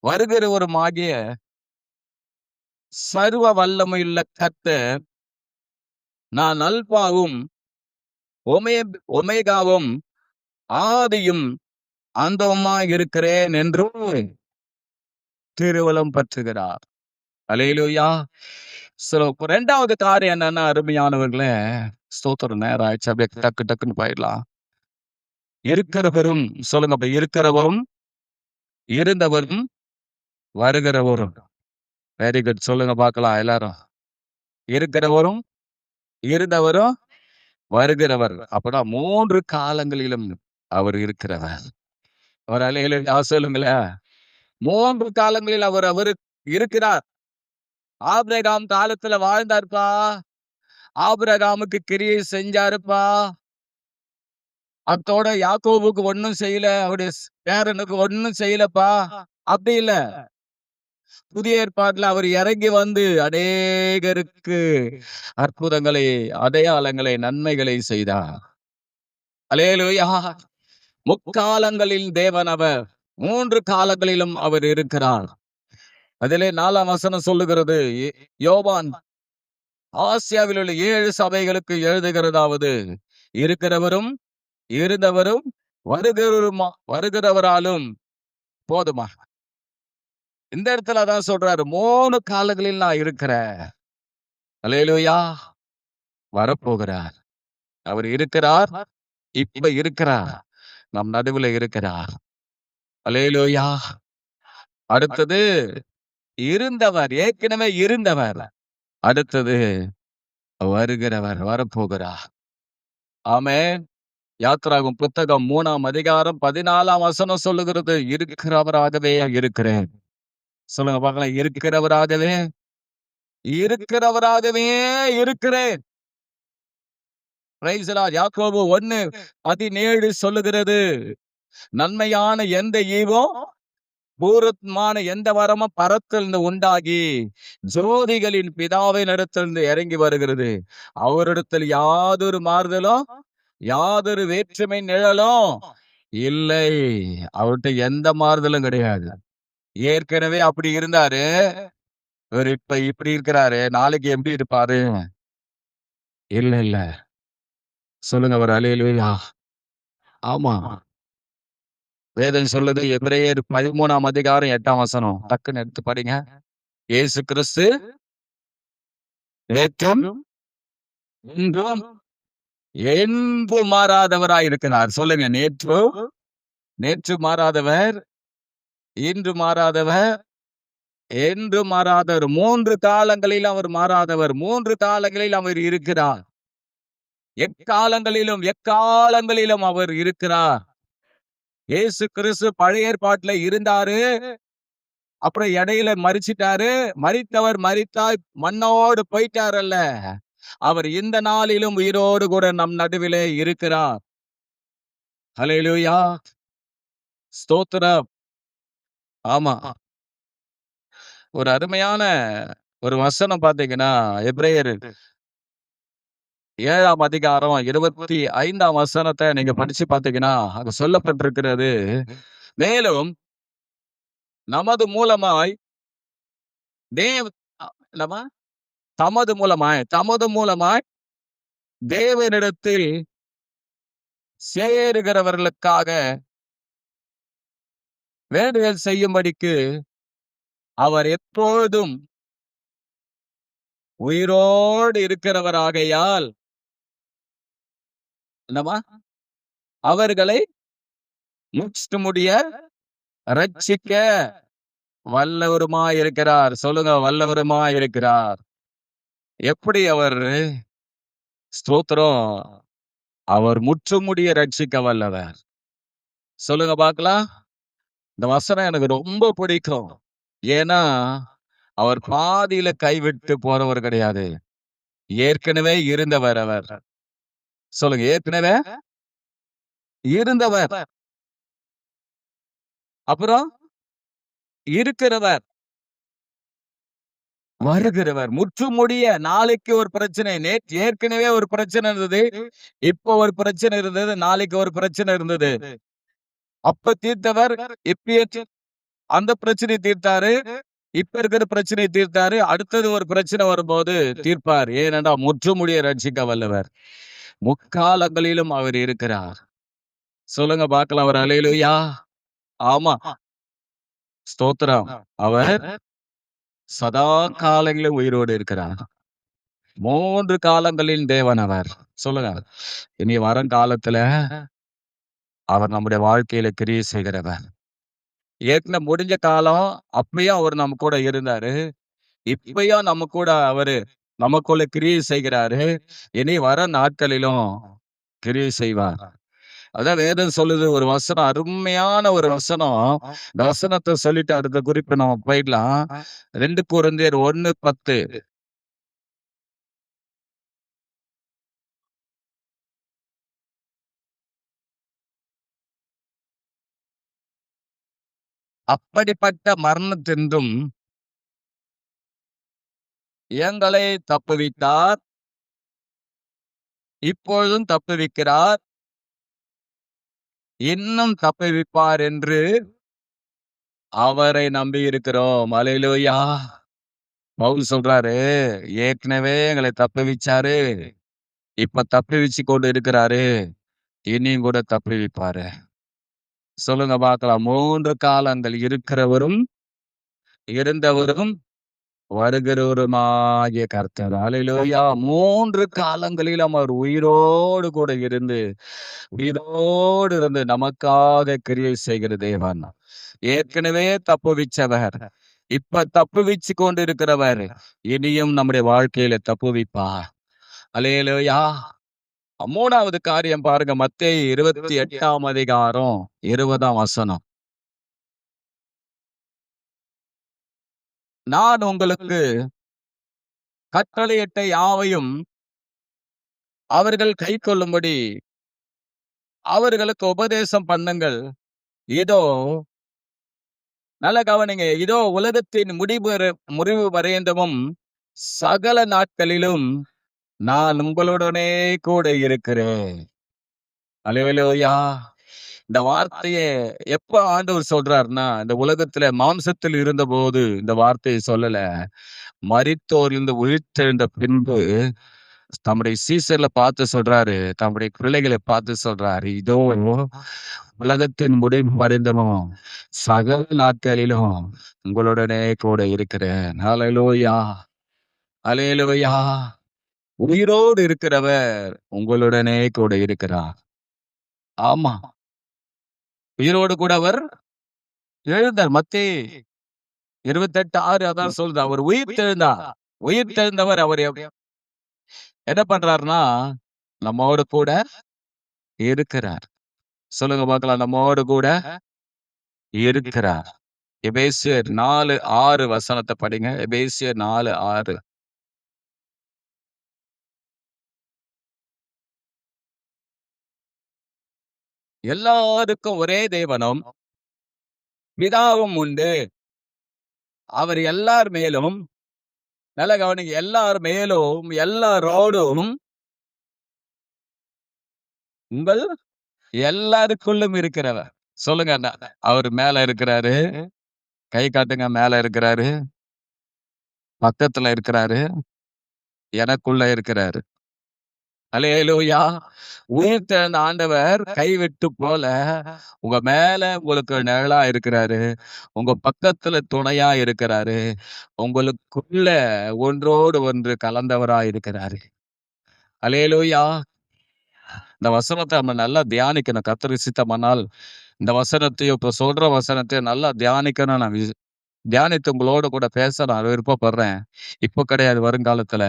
Speaker 1: வருகிறவரும் ஆகிய சர்வ வல்லமையுள்ள கர்த்தர், நான் அல்பாவும் ஒமேகாவும் ஆதியும் அந்தமுமாய் இருக்கிறேன் என்று திருவலம் பற்றுகிறார். அல்லேலூயா. 2வது காரியம் என்னன்னா, அருமையானவர்களே, ஸ்தோத்திரம் நேரம் ஆயிடுச்சு, அப்படியே டக்கு டக்குன்னு போயிடலாம். இருக்கிறவரும் சொல்லுங்க, அப்ப இருக்கிறவரும் இருந்தவரும் வருகிறவரும். வெரி குட், சொல்லுங்க பார்க்கலாம் எல்லாரும். இருக்கிறவரும் இருந்தவரும் வருகிறவர். அப்படா 3 காலங்களிலும் அவர் இருக்கிறவர். அவர் அல்லேலூயா சொல்லுங்களேன். 3 காலங்களில் அவர் இருக்கிறார். ஆபிரகாம் காலத்துல வாழ்ந்தாருப்பா, ஆபிரகாமுக்கு கிரியை செஞ்சாருப்பா, அத்தோட யாக்கோபுக்கு ஒண்ணும் செய்யல, அவருடைய பேரனுக்கு ஒண்ணும் செய்யலப்பா, அப்படி இல்ல. புதிய ஏற்பாட்டுல அவர் இறங்கி வந்து அநேகருக்கு அற்புதங்களை, அடையாளங்களை, நன்மைகளை செய்தார். அல்லேலூயா. முக்காலங்களில் தேவன் அவர், 3 காலங்களிலும் அவர் இருக்கிறார். அதிலே 4ஆம் வசனம் சொல்லுகிறது, யோவான் ஆசியாவில் உள்ள 7 சபைகளுக்கு எழுதுகிறதாவது, இருக்கிறவரும் இருந்தவரும் வருகிறவராலும். போதுமா? இந்த இடத்துல அதான் சொல்றாரு, 3 காலங்களில் நான் இருக்கிறேன். அல்லேலூயா. வரப்போகிறார். அவர் இருக்கிறார், இப்ப இருக்கிறார், நம் நடுவில் இருக்கிறார். அல்லேலூயா. அடுத்தது இருந்தவர், ஏற்கனவே இருந்தவர். அடுத்தது வருகிறவர், வரப்போகிறார். ஆமென். யாத்திராகமம் புத்தகம் 3ஆம் அதிகாரம் 14ஆம் வசனம் சொல்லுகிறது, இருக்கிறவராகவே இருக்கிறேன். சொல்லுங்க பார்க்கலாம், இருக்கிறவராகவே இருக்கிறேன். Praise the Lord. யாக்கோபு 1:17 சொல்லுகிறது, நன்மையான எந்த ஈவும் பூரமான எந்த வரமும் பரத்திலிருந்து உண்டாகி ஜோதிகளின் பிதாவின் இடத்திலிருந்து இறங்கி வருகிறது. அவரிடத்தில் யாதொரு மாறுதலும் யாதொரு வேற்றுமை நிழலும் இல்லை. அவர்கிட்ட எந்த மாறுதலும் கிடையாது. ஏற்கனவே அப்படி இருந்தாரு, இவர் இப்ப இப்படி இருக்கிறாரு, நாளைக்கு எப்படி இருப்பாரு? இல்ல. சொல்லுங்க, அவர் அல்லேலூயா. ஆமா, வேதம் சொல்லுது, எபிரேயர் 13ஆம் அதிகாரம் 8ஆம் வசனம். டக்குன்னு எடுத்து படிங்க. இயேசு கிறிஸ்து நேற்றும் இன்றும் என்றும் மாறாதவராய் இருக்கிறார். சொல்லுங்க, நேற்று மாறாதவர், இன்று மாறாதவர், என்று மாறாதவர். 3 காலங்களில் அவர் மாறாதவர். 3 காலங்களில் அவர் இருக்கிறார். எக்காலங்களிலும் அவர் இருக்கிறார். இயேசு கிறிஸ்து பழைய ஏற்பாட்டுல இருந்தாரு, அப்புறம் இடையில மரிச்சிட்டாரு. மரித்தவர் மரித்தாய் மண்ணோடு போயிட்டாரல்ல, அவர் இந்த நாளிலும் உயிரோடு கூட நம் நடுவிலே இருக்கிறார். ஹல்லேலூயா. ஸ்தோத்திரம். ஆமா, ஒரு அருமையான ஒரு வசனம் பார்த்தீங்கன்னா, எபிரேயர் 7ஆம் அதிகாரம் 25ஆம் வசனத்த நீங்க படிச்சு பார்த்தீங்கன்னா, அங்க சொல்லப்பட்டிருக்கிறது. மேலும் நமது மூலமாய் தேவ் அ என்னம்மா? தமது மூலமாய் தேவனிடத்தில் சேருகிறவர்களுக்காக வேண்டுதல் செய்யும்படிக்கு அவர் எப்பொழுதும் உயிரோடு இருக்கிறவராகையால் என்னம்மா? அவர்களை முற்றுமுடிய ரட்சிக்க வல்லவருமாய் இருக்கிறார். சொல்லுங்க, வல்லவருமாய் இருக்கிறார். எப்படி அவர்? ஸ்தோத்திரம். அவர் முற்றுமுடிய ரட்சிக்க வல்லவர். சொல்லுங்க பார்க்கலாம். இந்த வசனம் எனக்கு ரொம்ப பிடிக்கும். ஏன்னா, அவர் பாதியில கைவிட்டு போறவர் கிடையாது. ஏற்கனவே இருந்தவர் அவர். சொல்லுங்க, ஏற்கனவே இருந்தவர். அப்புறம் இருக்கிறவர், வருகிறவர். முற்றுமுடிய நாளைக்கு ஒரு பிரச்சனை. ஏற்கனவே ஒரு பிரச்சனை இருந்தது. இப்ப ஒரு பிரச்சனை இருந்தது. நாளைக்கு ஒரு பிரச்சனை இருந்தது. அப்ப தீர்த்தவர் இப்பயே அந்த பிரச்சனையை தீர்த்தாரு. இப்ப இருக்கிற பிரச்சனையை தீர்த்தாரு. அடுத்தது ஒரு பிரச்சனை வரும்போது தீர்ப்பார். ஏனென்றா முற்றுமுடிய ரட்சிக்க வல்லவர். முக்காலங்களிலும் அவர் இருக்கிறார். சொல்லுங்க பார்க்கலாம் ஒரு அல்லேலூயா. ஆமா. ஸ்தோத்திரம். அவர் சதா காலங்களிலும் உயிரோடு இருக்கிறார். 3 காலங்களின் தேவன் அவர். சொல்லுங்க. இனி வருங்காலத்துல அவர் நம்முடைய வாழ்க்கையில கிரியை செய்கிறவர். ஏற்கனவே முடிஞ்ச காலம் அப்பயும் அவர் நம்ம கூட இருந்தாரு. இப்பயும் நம்ம கூட அவரு நமக்குள்ள கிரியை செய்கிறாரு. இனி வர நாட்களிலும் கிரியை செய்வார். அதான் வேதம் சொல்லுது ஒரு வசனம், அருமையான ஒரு வசனம். இந்த வசனத்தை சொல்லிட்டு அடுத்த குறிப்பு நம்ம போயிடலாம். 2 கொரிந்தியர் 1:10. அப்படிப்பட்ட மரணத்தின்றும் எங்களை தப்புவித்தார், இப்பொழுதும் தப்புவிக்கிறார், இன்னும் தப்புவிப்பார் என்று அவரை நம்பி இருக்கிறோம். அல்லேலூயா. பவுல் சொல்றாரு, ஏற்கனவே எங்களை தப்புவிச்சாரு, இப்ப தப்புவிச்சு கொண்டு இருக்கிறாரு, இனியும் கூட தப்புவிப்பாரு. சொல்லுங்க பார்க்கலாம். 3 காலங்கள் இருக்கிறவரும், இருந்தவரும், வருகிறவருமாகிய கர்த்தர். அல்லேலூயா. 3 காலங்களிலும் அவர் உயிரோடு இருந்து நமக்காக கிரியை செய்கிற தேவன். ஏற்கனவே தப்புவிச்சவர், இப்ப தப்புவிச்சு கொண்டு இருக்கிறவர், இனியும் நம்முடைய வாழ்க்கையில தப்புவிப்பார். அல்லேலூயா. 3வது காரியம் பாருங்க. மத்தேயு 28ஆம் அதிகாரம் 20ஆம் வசனம். நான் உங்களுக்கு கட்டளையிட்ட யாவையும் அவர்கள் கைக்கொள்ளும்படி அவர்களுக்கு உபதேசம் பண்ணுங்கள். இதோ, நல்ல கவனிங்க. இதோ உலகத்தின் முடிவு பரியந்தமும் சகல நாட்களிலும் நான் உங்களுடனே கூட இருக்கிறேன். அல்லேலூயா. இந்த வார்த்தைய எப்ப ஆண்டவர் சொல்றாருன்னா, இந்த உலகத்துல மாம்சத்தில் இருந்தபோது இந்த வார்த்தையை சொல்லல. மரித்தோரிலிருந்து உயிர்த்தெழுந்த பின்பு தம்முடைய சீசர்ல பார்த்து சொல்றாரு, தம்முடைய பிள்ளைகளை பார்த்து சொல்றாரு, இதோ உலகத்தின் முடிவு பரியந்தமும் சகல நாட்களிலும் உங்களுடனே கூட இருக்கிறேன். அல்லேலூயா. அல்லேலூயா. உயிரோடு இருக்கிறவர் உங்களுடனே கூட இருக்கிறார். ஆமா. உயிரோடு கூட அவர் எழுந்தார். மத்தேயு 28:6 அதான் சொல்லுது. அவர் உயிர்த்தெழுந்தார். உயிர்த்தெழுந்தவர் அவர் என்ன பண்றாருன்னா, நம்மோடு கூட இருக்கிறார். சொல்லுங்க பார்க்கலாம். நம்மோடு கூட இருக்கிறார். எபேசியர் 4:6 வசனத்தை படிங்க. எபேசியர் 4:6. எல்லாருக்கும் ஒரே தேவனும் பிதாவும் உண்டு. அவர் எல்லார் மேலும், நல்லா கவனிங்க, எல்லார் மேலும், எல்லாரோடும், உங்கள் எல்லாருக்குள்ளும் இருக்கிறவர். சொல்லுங்க அண்ணா. அவரு மேல இருக்கிறாரு. கை காட்டுங்க. மேல இருக்கிறாரு. பக்கத்துல இருக்கிறாரு. எனக்குள்ள இருக்கிறாரு. அல்லேலூயா! உயிர்த்த அந்த ஆண்டவர் கைவிட்டு போல, உங்க மேல உங்களுக்கு நிழலா இருக்கிறாரு. உங்க பக்கத்துல துணையா இருக்கிறாரு. உங்களுக்குள்ள ஒன்றோடு ஒன்று கலந்தவரா இருக்கிறாரு. அல்லேலூயா! இந்த வசனத்த நம்ம நல்லா தியானிக்கணும். கர்த்தருக்கு சித்தமானால், இந்த வசனத்தையும் இப்ப சொல்ற வசனத்தையும் நல்லா தியானிக்கணும். நான் தியானித்து உங்களோட கூட பேச நான் விருப்பப்படுறேன். இப்ப கிடையாது, வருங்காலத்துல.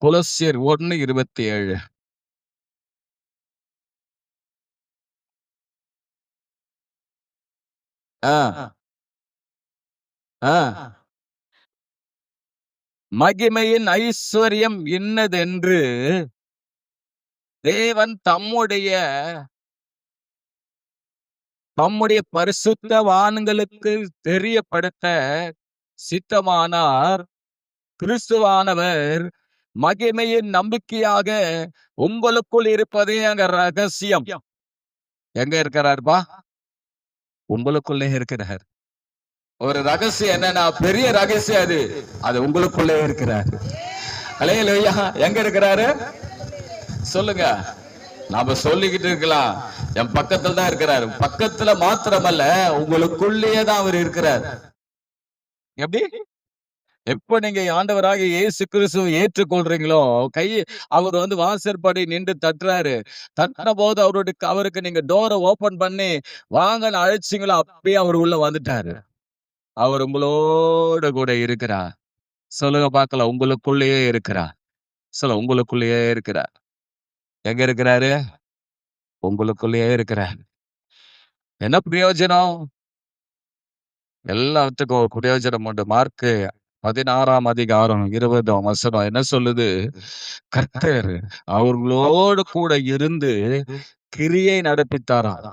Speaker 1: கொலோசியர் 1:27. ஆ, ஆ. மகிமையின் ஐஸ்வர்யம் இன்னதென்று தேவன் தம்முடைய தம்முடைய பரிசுத்தவான்களுக்கு தெரியப்படுத்த சித்தமானார். கிறிஸ்துவானவர் மகிமையின் நம்பிக்கையாக உங்களுக்குள் இருப்பதே அங்க ரகசியம். எங்க இருக்கிறார்ப்பா? உங்களுக்குள்ளே இருக்கிறார். ஒரு ரகசியம் என்னன்னா, பெரிய ரகசியம் அது. அது உங்களுக்குள்ளே இருக்கிறார். அல்லேலூயா! எங்க இருக்கிறாரு? சொல்லுங்க. நாம சொல்லிக்கிட்டு இருக்கலாம், என் பக்கத்துல தான் இருக்கிறாரு. பக்கத்துல மாத்திரமல்ல, உங்களுக்குள்ளேயே தான் அவர் இருக்கிறார். எப்படி? எப்ப நீங்க ஆண்டவராகிய இயேசு கிறிஸ்துவை ஏற்றுக்கொள்றீங்களோ, அவர் வாசற்படி நின்று தட்டுறாரு. தட்டுனபோது அவருக்கு நீங்க டோர ஓப்பன் பண்ணி வாங்கன்னு அழைச்சீங்களோ, அப்பயே அவர் உள்ள வந்துட்டாரு. அவர் உங்களோடு கூட இருக்கிறார். சொல்லுங்க பார்க்கலாம். உங்களுக்குள்ளேயே இருக்கிறார். சொல்லுங்க, உங்களுக்குள்ளேயே இருக்கிறார். எங்க இருக்கிறாரு? உங்களுக்குள்ளேயே இருக்கிறார். என்ன பிரயோஜனம்? எல்லாத்துக்கும் ஒரு பிரயோஜனம் உண்டு. மார்க்கு 16ஆம் அதிகாரம் 20ஆம் வசனம் என்ன சொல்லுது? கர்த்தர் அவர்களோடு கூட இருந்து கிரியை நடப்பித்தாராம்.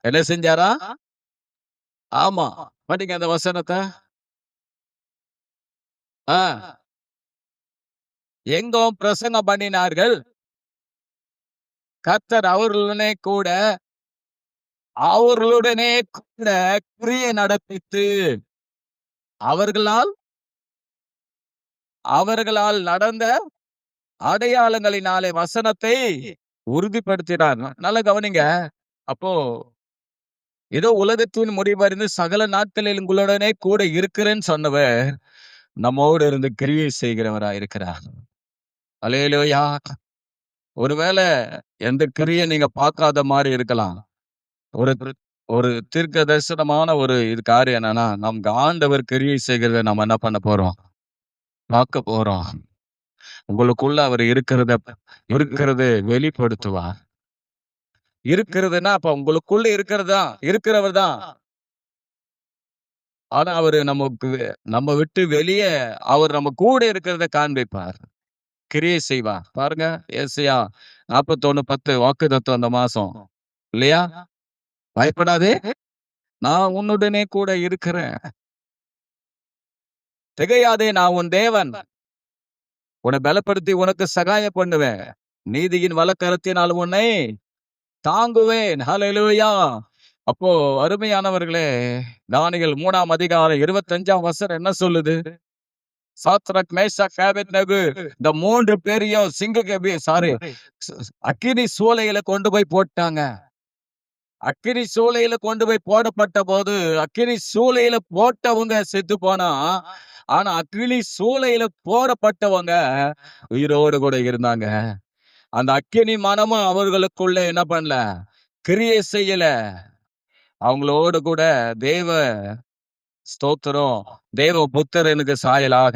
Speaker 1: என்ன செஞ்சாரா? ஆமா. படிங்க அந்த வசனத்த. ஆ. எங்கும் பிரசங்கம் பண்ணினார்கள். கர்த்தர் அவர்களுடனே கூட கிரியை நடப்பித்து அவர்களால் அவர்களால் நடந்த அடையாளங்களினாலே வசனத்தை உறுதிப்படுத்தினார். நல்லா கவனிங்க. அப்போ ஏதோ உலகத்தின் முடிவறிந்து சகல நாட்களில் உங்களுடனே கூட இருக்கிறேன்னு சொன்னவர் நம்மோடு இருந்து கிரியை செய்கிறவரா இருக்கிறார். அல்லேலூயா! ஒருவேளை எந்த கிரியை நீங்க பார்க்காத மாதிரி இருக்கலாம். ஒரு ஒரு தீர்க்க தரிசனமான ஒரு காரியம் என்னன்னா, நமக்கு ஆண்டவர் கிரியை செய்கிறத நம்ம என்ன பண்ண போறோம்? பார்க்க போறோம். உங்களுக்குள்ள அவர் இருக்கிறது வெளிப்படுத்துவார். இருக்கிறதுன்னா, அப்ப உங்களுக்குள்ள இருக்கிறவர் தான். ஆனா அவரு நம்ம விட்டு வெளியே அவர் நம்ம கூட இருக்கிறத காண்பிப்பார். கிரியை செய்வார். பாருங்க, ஏசாயா 41:10 வாக்குத்தத்தம் அந்த மாசம். இல்லையா? பயப்படாதே, நான் உன்னுடனே கூட இருக்கிறேன். திகையாதே, நான் உன் தேவன். உன்னை பலப்படுத்தி உனக்கு சகாயம் பண்ணுவேன். நீதியின் வலக்கரத்தினால் உன்னை தாங்குவேன். ஹல்லேலூயா! அப்போ அருமையானவர்களே, தானியேல் 3ஆம் அதிகாரம் 25ஆம் வசனம் என்ன சொல்லுது? சாத்ராக், மேஷாக், ஆபேத்நேகோ இந்த 3 பேரையும் அக்கினி சூளையில கொண்டு போய் போட்டாங்க. அக்கினி சூளையில கொண்டு போய் போடப்பட்ட போது, அக்கினி சூளையில போட்டவங்க செத்து போனா, ஆனா அக்கினி சூளையில போடப்பட்டவங்க உயிரோடு கூட இருந்தாங்க. அந்த அக்கினி மனமும் அவர்களுக்குள்ள என்ன பண்ணல? கிரியை செய்யல. அவங்களோடு கூட தேவ ஸ்தோத்திரம், தேவ புத்திரனுக்கு சாயலாக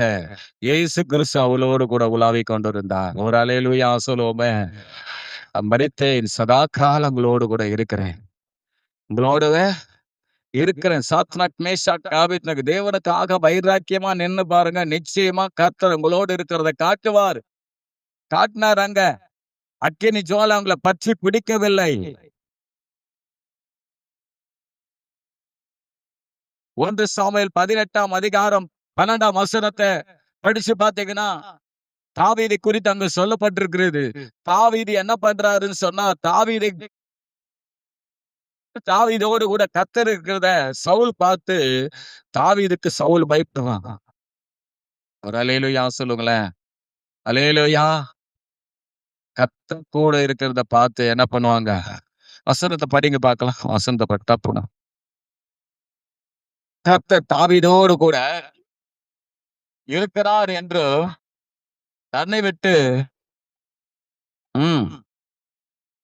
Speaker 1: இயேசு கிறிஸ்து அவளோடு கூட உலாவிக் கொண்டிருந்தார். ஒரு அல்லேலூயா சொல்லுவோமே. மரித்தேன், சதா காலம் உங்களோடு கூட இருக்கிறேன். உங்களோடவே இருக்கிறேன். சாத்ராக், மேஷாக், ஆபேத்நேகோ தேவனுக்காக வைராக்கியமா நின்னு பாருங்க. நிச்சயமா கர்த்தர் உங்களோடு இருக்கிறத காட்டுவார். காட்டினார் அங்க. அக்கினி ஜுவாலை அவங்கள பற்றி பிடிக்கவில்லை. 1 சாமுவேல் 18ஆம் அதிகாரம் 12ஆம் வசனத்தை படிச்சு பாத்தீங்கன்னா தாவீதை குறித்து அங்க சொல்லப்பட்டிருக்கிறது. தாவீது என்ன பண்றாருன்னு சொன்னா, தாவீதோடு கூட கர்த்தர் இருக்கிறத சவுல் பார்த்து தாவீதுக்கு சவுல் பயப்படுவான். ஒரு அல்லேலூயா சொல்லுங்களேன். அல்லேலூயா. கர்த்தர் கூட இருக்கிறத பார்த்து என்ன பண்ணுவாங்க? வசனத்தை படிங்க பார்க்கலாம். வசனத்தை பட்டா போனா கர்த்தர் தாவீதோடு கூட இருக்கிறார் என்று தன்னை விட்டு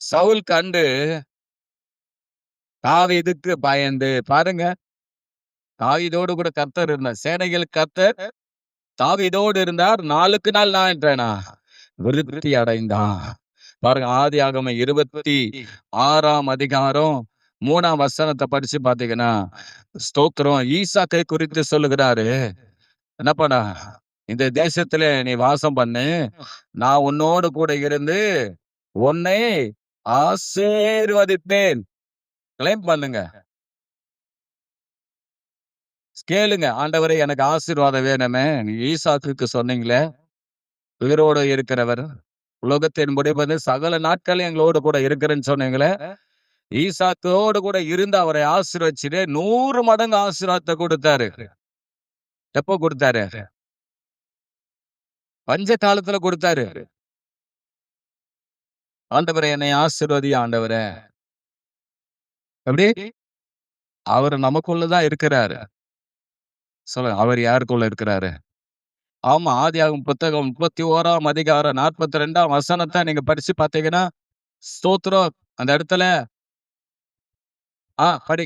Speaker 1: சவுல் கண்டு தாவீதுக்கு பயந்து பாருங்க. தாவீதோடு கூட கர்த்தர் இருந்தார். சேனைகள் கர்த்தர் தாவீதோடு இருந்தார். நாளுக்கு நாள் நான் என்றேனா விருத்தி அடைந்தான். பாருங்க, ஆதியாகமம் 26ஆம் அதிகாரம் 3ஆம் வசனத்தை படிச்சு பாத்தீங்கன்னா ஸ்தோத்திரம் ஈசாக்கை குறித்து சொல்லுகிறாரு. என்ன பண்ண, இந்த தேசத்துல நீ வாசம் பண்ணு, நான் உன்னோடு கூட இருந்து உன்னை ஆசீர்வதிப்பேன். கிளைம் பண்ணுங்க, கேளுங்க. ஆண்டவரே எனக்கு ஆசீர்வாதம் வேணுமே. ஈசாக்குக்கு சொன்னீங்களே, உயிரோடு இருக்கிறவர், உலகத்தின் முடிவது சகல நாட்கள் எங்களோடு கூட இருக்கிறேன்னு சொன்னீங்களே. ஈசாக்கோடு கூட இருந்து அவரை ஆசீர்வச்சிட்டு 100 மடங்கு ஆசீர்வாதத்தை கொடுத்தாரு. எப்போ கொடுத்தாரு? பஞ்ச காலத்துல கொடுத்தாரு. ஆண்டவரே என்னை ஆசீர்வதி ஆண்டவரே. எப்படி? அவர் நமக்குள்ளதான் இருக்கிறாரு. சொல்லுங்க, அவர் யாருக்குள்ள இருக்கிறாரு? ஆமா, ஆதியாகமம் புத்தகம் 31ஆம் அதிகாரம் 42ஆம் வசனத்தை நீங்க படிச்சு பாத்தீங்கன்னா ஸ்தோத்திரம் அந்த இடத்துல படி.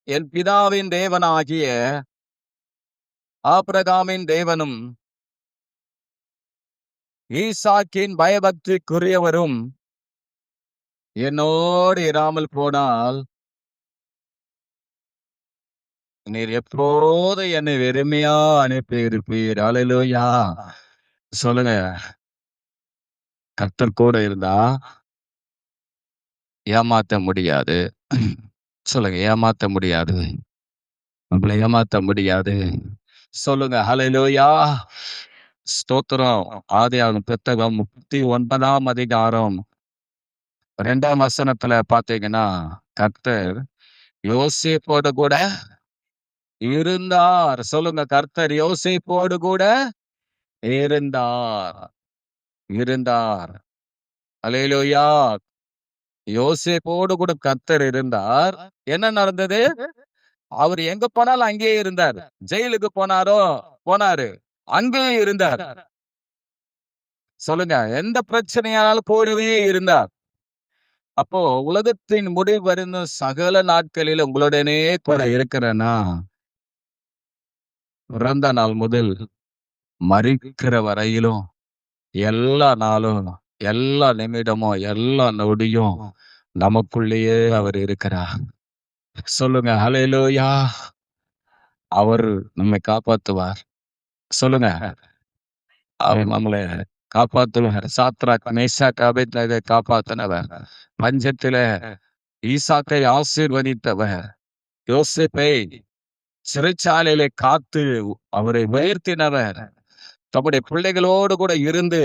Speaker 1: என் பிதாவின் தேவனாகிய ஆபிரகாமின் தேவனும் ஈசாக்கின் பயபக்திக்குரியவரும் என்னோடு இராமல் போனால் நீர் எப்போது என்னை வெறுமையா அனுப்பி இருப்பீர். அல்லேலூயா சொல்லுங்க. கர்த்தர் கூட இருந்தா ஏமாத்த முடியாது. சொல்லுங்க, ஏமாத்த முடியாது. நம்மளை ஏமாத்த முடியாது. சொல்லுங்க ஹல்லேலூயா. ஸ்தோத்திரம். ஆதியாகமம் புத்தகம் 39ஆம் அதிகாரம் 2ஆம் வசனத்துல பாத்தீங்கன்னா கர்த்தர் யோசேப்போடு கூட இருந்தார். சொல்லுங்க, கர்த்தர் யோசேப்போடு கூட இருந்தார். இருந்தார். அல்லேலூயா. யோசேப்போடு கூட கர்த்தர் இருந்தார். என்ன நடந்தது? அவர் எங்க போனாலும் அங்கேயே இருந்தார். ஜெயிலுக்கு போனாரு, அங்கேயே இருந்தார். சொல்லுங்க, எந்த பிரச்சனையானாலும் கூடவே இருந்தார். அப்போ உலகத்தின் முடிவு வருந்த சகல நாட்களில் உங்களுடனே கூட இருக்கிறேன்னா, பிறந்த நாள் முதல் மரிக்கிற வரையிலும் எல்லா நாளும், எல்லா நிமிடமும், எல்லா நொடியும் நமக்குள்ளேயே அவர் இருக்கிறார். சொல்லுங்க ஹல்லேலூயா. அவர் நம்மை காப்பாத்துவார். சொல்லுங்க, அவர் நம்மளை காப்பாத்துவார். சாத்ராக் மேஷாக் ஆபேத்நேகோவை காப்பாத்தினவர், பஞ்சத்தில ஈசாக்கை ஆசீர்வதித்தவர், யோசேப்பை சிறைச்சாலையிலே காத்து அவரை உயர்த்தினவர், தம்முடைய பிள்ளைகளோடு கூட இருந்து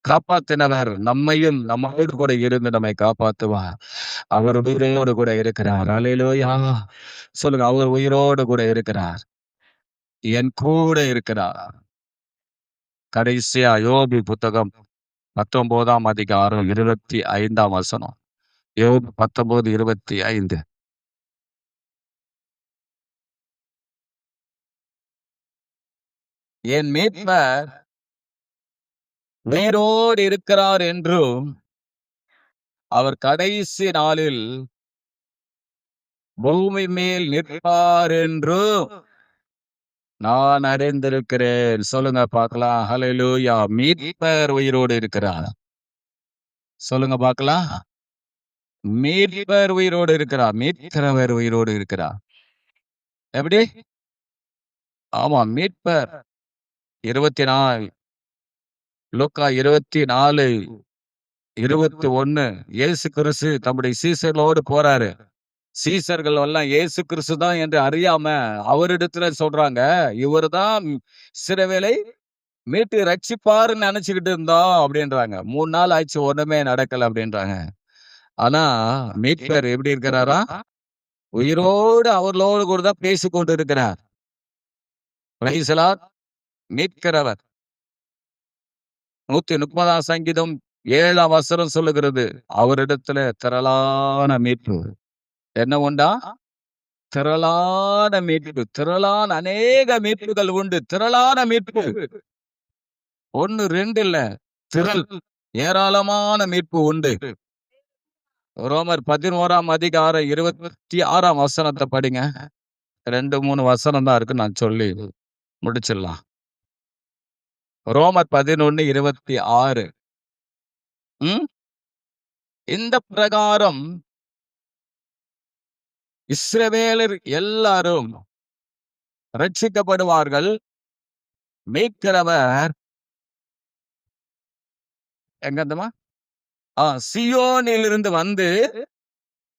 Speaker 1: காப்பாத்தினவர், நம்மையும் நம்மோடு கூட இருந்து நம்மை காப்பாத்துவார். அவர் உயிரோடு கூட இருக்கிறார். அல்லேலூயா சொல்லுங்க, அவர் உயிரோடு கூட இருக்கிறார், என் கூட இருக்கிறார். கடைசியா யோபு புத்தகம் 19ஆம் அதிகாரம் 25ஆம் வசனம். யோபு 19:25. என் மீட்பர் உயிரோடு இருக்கிறார் என்றும் அவர் கடைசி நாளில் பூமி மேல் நிற்பார் என்றும் நான் அறிந்திருக்கிறேன். சொல்லுங்க பார்க்கலாம். ஹல்லேலூயா. மீட்பர் உயிரோடு இருக்கிறார். சொல்லுங்க பார்க்கலாம். மீட்பர் உயிரோடு இருக்கிறார். மீட்கிறவர் உயிரோடு இருக்கிறார். எப்படி? ஆமா, மீட்பர் 24 லூக்கா 24:21 இயேசு கிறிஸ்து தம்முடைய சீசர்களோடு போறாரு. சீசர்கள் எல்லாம் இயேசு கிறிஸ்து தான் என்று அறியாம அவரிடத்துல சொல்றாங்க, இவர்தான் இஸ்ரவேலை மீட்டு ரட்சிப்பாருன்னு நினைச்சுக்கிட்டு இருந்தோம் அப்படின்றாங்க. 3 நாள் ஆச்சு, ஒண்ணுமே நடக்கல அப்படின்றாங்க. ஆனா மீட்பர் எப்படி இருக்கிறாரா? உயிரோடு அவர்களோடு கூட தான் பேசிக் கொண்டு இருக்கிறார். Praise the Lord. மீட்கிறவர். 130ஆம் சங்கீதம் 7ஆம் வசனம் சொல்லுகிறது, அவரிடத்துல திரளான மீட்பு. என்ன உண்டா? திரளான மீட்பு. திரளான அநேக மீட்புகள் உண்டு. திரளான மீட்பு. 1, 2 இல்ல. திரள். ஏராளமான மீட்பு உண்டு. ரோமர் 11ஆம் அதிகாரம் 26ஆம் வசனத்தை படிங்க. 2, 3 வசனம் தான் இருக்கு. நான் சொல்லி முடிச்சிடலாம். ரோமர் 11:26. இந்த பிரகாரம் இஸ்ரவேலர் எல்லாரும் ரட்சிக்கப்படுவார்கள். மீட்கிறவர் எங்கந்தமா சியோனிலிருந்து வந்து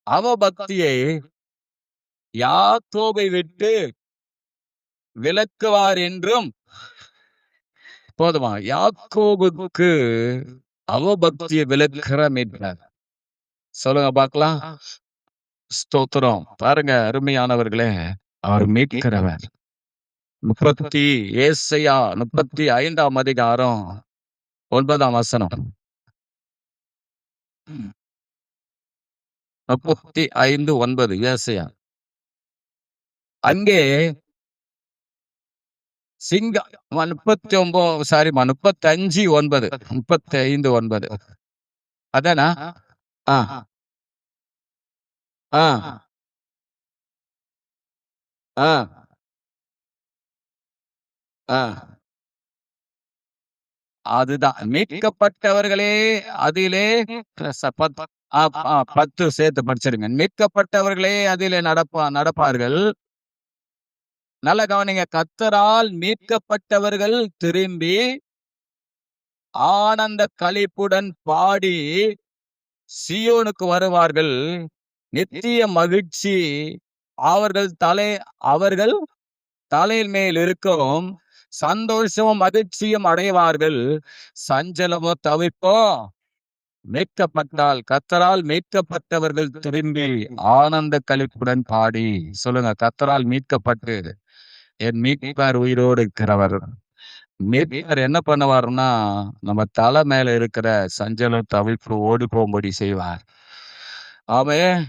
Speaker 1: அவபக்தியை யாக்கோபை விட்டு விலக்குவார் என்றும். போதுமா? யாக்கோபுக்கு அவபக்தியை விலக்குற மீட்பர். சொல்லுங்க பார்க்கலாம். ஸ்தோத்திரம். பாருங்க அருமையானவர்களே, அவர் மீட்கிறவர். ஏசாயா 35ஆம் அதிகாரம் 9ஆம் வசனம். 35:9 ஏசாயா. அங்கே சிங்க 35:9 அதானா? அதுதான் மீட்கப்பட்டவர்களே. அதிலே 10 சேர்த்து படிச்சிருங்க. மீட்கப்பட்டவர்களே அதிலே நடப்பார்கள். நல்ல கவனிங்க. கர்த்தரால் மீட்கப்பட்டவர்கள் திரும்பி ஆனந்த களிப்புடன் பாடி சீயோனுக்கு வருவார்கள். நித்திய மகிழ்ச்சி அவர்கள் தலையின் மேல் இருக்கும். சந்தோஷமும் மகிழ்ச்சியும் அடைவார்கள். சஞ்சலமோ தவிப்போ மீட்கப்பட்டால், கர்த்தரால் மீட்கப்பட்டவர்கள் திரும்பி ஆனந்த களிப்புடன் பாடி. சொல்லுங்க, கர்த்தரால் மீட்கப்பட்டு என் மீட்பர் உயிரோடு இருக்கிறவர். மீட்பர் என்ன பண்ணுவார்னா, நம்ம தலை மேல இருக்கிற சஞ்சலம் தவிப்பு ஓடி போகும்படி செய்வார். ஆமென்.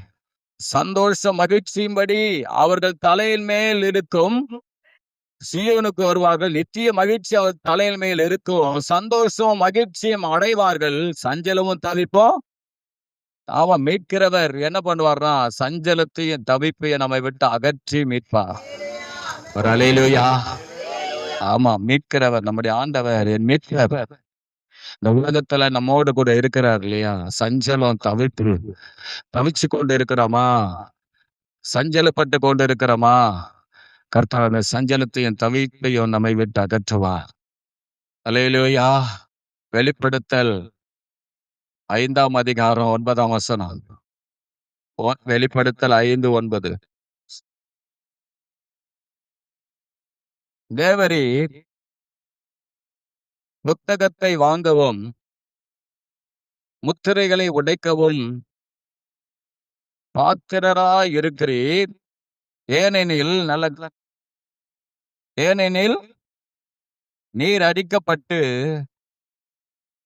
Speaker 1: சந்தோஷம் மகிழ்ச்சியும்படி அவர்கள் தலையின் மேல் இருக்கும். சீயோனுக்கு வருவார்கள். நித்திய மகிழ்ச்சி அவர் தலையின் மேல் இருக்கும். சந்தோஷமும் மகிழ்ச்சியும் அடைவார்கள். சஞ்சலமும் தவிப்போம். அவன் மீட்கிறவர் என்ன பண்ணுவார்னா, சஞ்சலத்தையும் தவிப்பையும் நம்மை விட்டு அகற்றி மீட்பார். ஒரு அல்லேலூயா. ஆமா, மீட்கிறவர் நம்முடைய ஆண்டவர், என் மீட்கிறவர். இந்த உலகத்துல நம்மோடு கூட இருக்கிறார் இல்லையா? சஞ்சலம் தவிச்சு கொண்டு இருக்கிறோமா? சஞ்சலப்பட்டு கொண்டு இருக்கிறோமா? கர்த்தர் அந்த சஞ்சலத்தையும் தவிப்பையும் நம்மை விட்டு அகற்றுவார். அல்லேலூயா. வெளிப்படுத்தல் 5ஆம் அதிகாரம் 9ஆம் வசனம். வெளிப்படுத்தல் 5:9. தேவரீர் புத்தகத்தை வாங்கவும் முத்திரைகளை உடைக்கவும் பாத்திரராய் இருக்கிறீர். ஏனெனில் நீர் அடிக்கப்பட்டு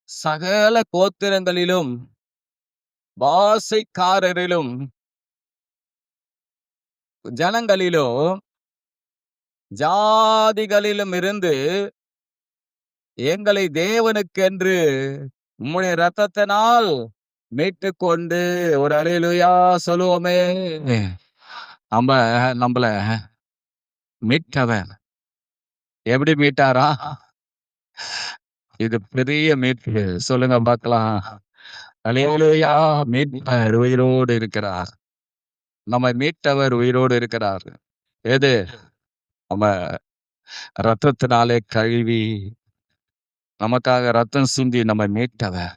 Speaker 1: சகல கோத்திரங்களிலும் பாஷைக்காரரிலும் ஜனங்களிலும் ஜாதிகளிலும் இருந்து எங்களை தேவனுக்கென்று உம்முடைய இரத்தத்தினால் மீட்டு கொண்டு. ஒரு அல்லேலூயா சொல்லுவோமே. நம்மள மீட்டவன் எப்படி மீட்டாரா? இது பெரிய மீட்பு. சொல்லுங்க பார்க்கலாம். அல்லேலூயா. மீட்பர் உயிரோடு இருக்கிறார். நம்மை மீட்டவர் உயிரோடு இருக்கிறார். எது? நம்ம ரத்தத்தினாலே கழுவி நமக்காக ரத்தம் சிந்தி நம்மை மீட்டவர்.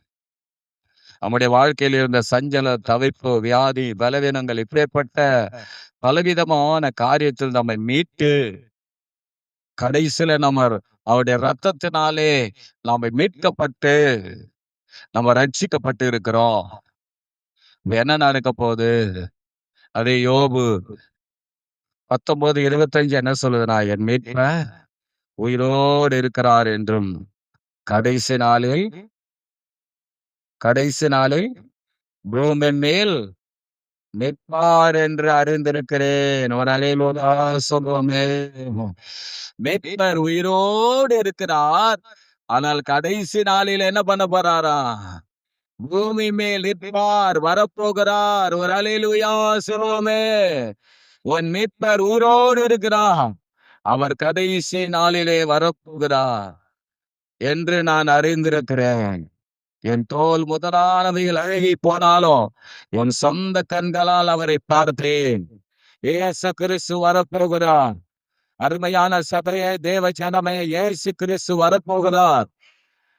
Speaker 1: நம்முடைய வாழ்க்கையில் இருந்த சஞ்சல, தவிப்பு, வியாதி, பலவீனங்கள் இப்படிப்பட்ட பலவிதமான காரியத்தில் நம்மை மீட்டு கடைசியில நம்ம அவருடைய ரத்தத்தினாலே நாம மீட்கப்பட்டு நம்ம ரட்சிக்கப்பட்டு இருக்கிறோம். என்ன நடக்க போகுது? அதே யோபு 19:25 என்ன சொல்லுதுன்னா, என் மீட்பர் உயிரோடு இருக்கிறார் என்றும் கடைசி நாளில் பூமியின் மேல் நிற்பார் என்று அறிந்திருக்கிறேன். ஒரு அல்லேலூயா சொல்லுவோமே. மீட்பர் உயிரோடு இருக்கிறார். ஆனால் கடைசி நாளில் என்ன பண்ண போறாரா? பூமி மேல் நிற்பார், வரப்போகிறார். ஒரு அல்லேலூயா சொல்லுவோமே. உன் மீட்பர் உயிரோடு இருக்கிறார். அவர் கடைசி நாளிலே வரப்போகிறார் என்று நான் அறிந்திருக்கிறேன். என் தோல் முதலானவைகள் அழகி போனாலும் என் சொந்த கண்களால் அவரை பார்த்தேன். இயேசு கிறிஸ்து வரப்போகிறார். அருமையான சபையே, தேவ ஜனமே, இயேசு கிறிஸ்து வரப்போகிறார்.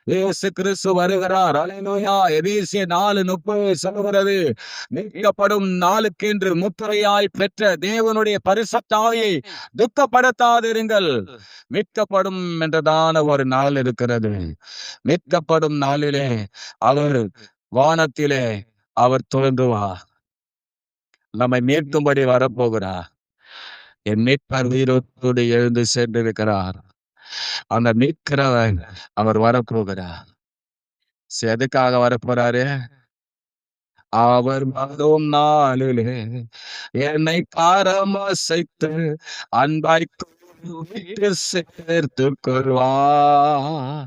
Speaker 1: இயேசு கிறிஸ்து வருகிறார். அல்லேலூயா. எபேசியர் 4:30 சொல்லுகிறது, மீட்கப்படும் நாளுக்கென்று முத்திரையாய் பெற்ற தேவனுடைய பரிசுத்த ஆவியை துக்கப்படுத்தாதிருங்கள். மீட்கப்படும் என்றதான ஒரு நாள் இருக்கிறது. மீட்கப்படும் நாளிலே அவர் வானத்திலே அவர் தோன்றுவார். நம்மை மீட்கும்படி வரப்போகிறார். என் மீட்பர் உயிரோடு எழுந்து சென்றிருக்கிறார். அந்த மீட்கிறவர் அவர் வரப்போகிறார். எதுக்காக வரப்போறாரு? அவர் வரும் நாளிலே என்னை காரமசைத்து அன்பாய் சேர்த்து கொள்வார்.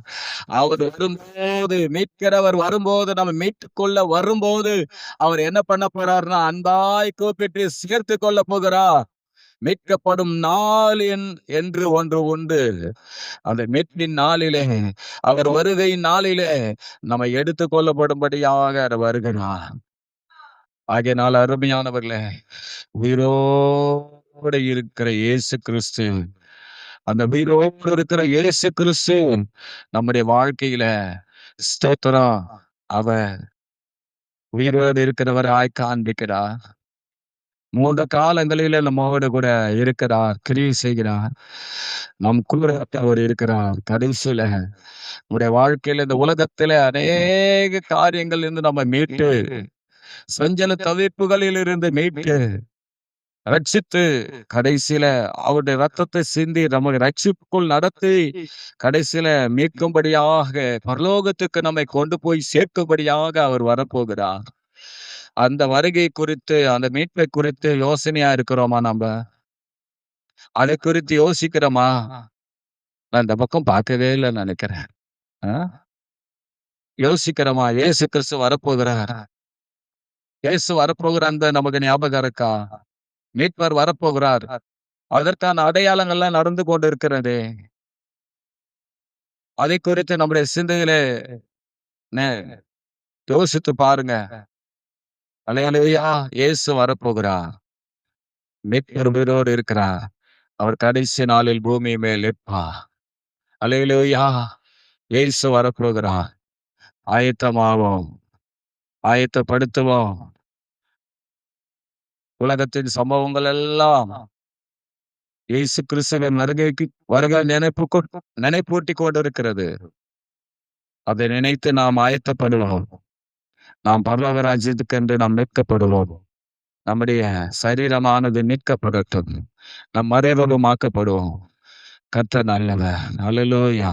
Speaker 1: அவர் வரும்போது, மீட்கிறவர் வரும்போது, நம்ம மீட்டுக் கொள்ள வரும்போது அவர் என்ன பண்ண போறாருன்னா, அன்பாய் கூப்பிட்டு சேர்த்து கொள்ள போகிறார். மீட்கப்படும் நாள் என்று ஒன்று உண்டு. அந்த மீட்பின் நாளிலே, அவர் வருகை நாளிலே நம்ம எடுத்துக் கொள்ளப்படும்படியாக வருகிறார். ஆகையினால் அருமையானவர்களே, உயிரோடு இருக்கிற இயேசு கிறிஸ்து, அந்த உயிரோடு இருக்கிற இயேசு கிறிஸ்து நம்முடைய வாழ்க்கையில ஸ்தோத்திரம், அவர் உயிரோடு இருக்கிறவராய் காண்பிக்கிறார். 3 காலங்களில நம்மோடு கூட இருக்கிறார், கிரியை செய்கிறார். நம் கூட அவர் இருக்கிறார். கடைசியில நம்முடைய வாழ்க்கையில, இந்த உலகத்தில அநேக காரியங்கள் இருந்து நம்ம மீட்டு, சஞ்சல தவிப்புகளில் இருந்து மீட்டு, ரட்சித்து, கடைசியில அவருடைய ரத்தத்தை சிந்தி நம்மை ரட்சிப்புக்குள் நடத்தி, கடைசியில மீட்கும்படியாக பரலோகத்துக்கு நம்மை கொண்டு போய் சேர்க்கும்படியாக அவர் வரப்போகிறார். அந்த வருகை குறித்து, அந்த மீட்பை குறித்து யோசனையா இருக்கிறோமா? நம்ம அதை குறித்து யோசிக்கிறோமா? நான் இந்த பக்கம் பார்க்கவே இல்லைன்னு நினைக்கிறேன். யோசிக்கிறோமா? இயேசு கிறிஸ்து வரப்போகிறார். இயேசு வரப்போகிற அந்த நமக்கு ஞாபகம் இருக்கா? மீட்பர் வரப்போகிறார். அதற்கான அடையாளங்கள்லாம் நடந்து கொண்டு இருக்கிறது. அதை குறித்து நம்முடைய சிந்தையிலே யோசித்து பாருங்க. அல்லேலூயா. இயேசு வரப்போகிறார். மீட்பர் உயிரோடு இருக்கிறார். அவர் கடைசி நாளில் பூமி மேல் நிற்பார். அல்லேலூயா. இயேசு வரப்போகிறார். ஆயத்தமாவோம், ஆயத்தப்படுத்துவோம். உலகத்தின் சம்பவங்கள் எல்லாம் இயேசு கிறிஸ்துவின் வருகை நினைப்பூட்டி கொண்டிருக்கிறது. அதை நினைத்து நாம் ஆயத்தப்படுவோம். நாம் பரலோக ராஜ்யத்துக்கென்று நாம் மீட்கப்படுவோம். நம்முடைய சரீரமானது மீட்கப்படட்டும். நம் மறைவருமாக்கப்படுவோம். கர்த்தர் நல்லவர். அல்லேலூயா.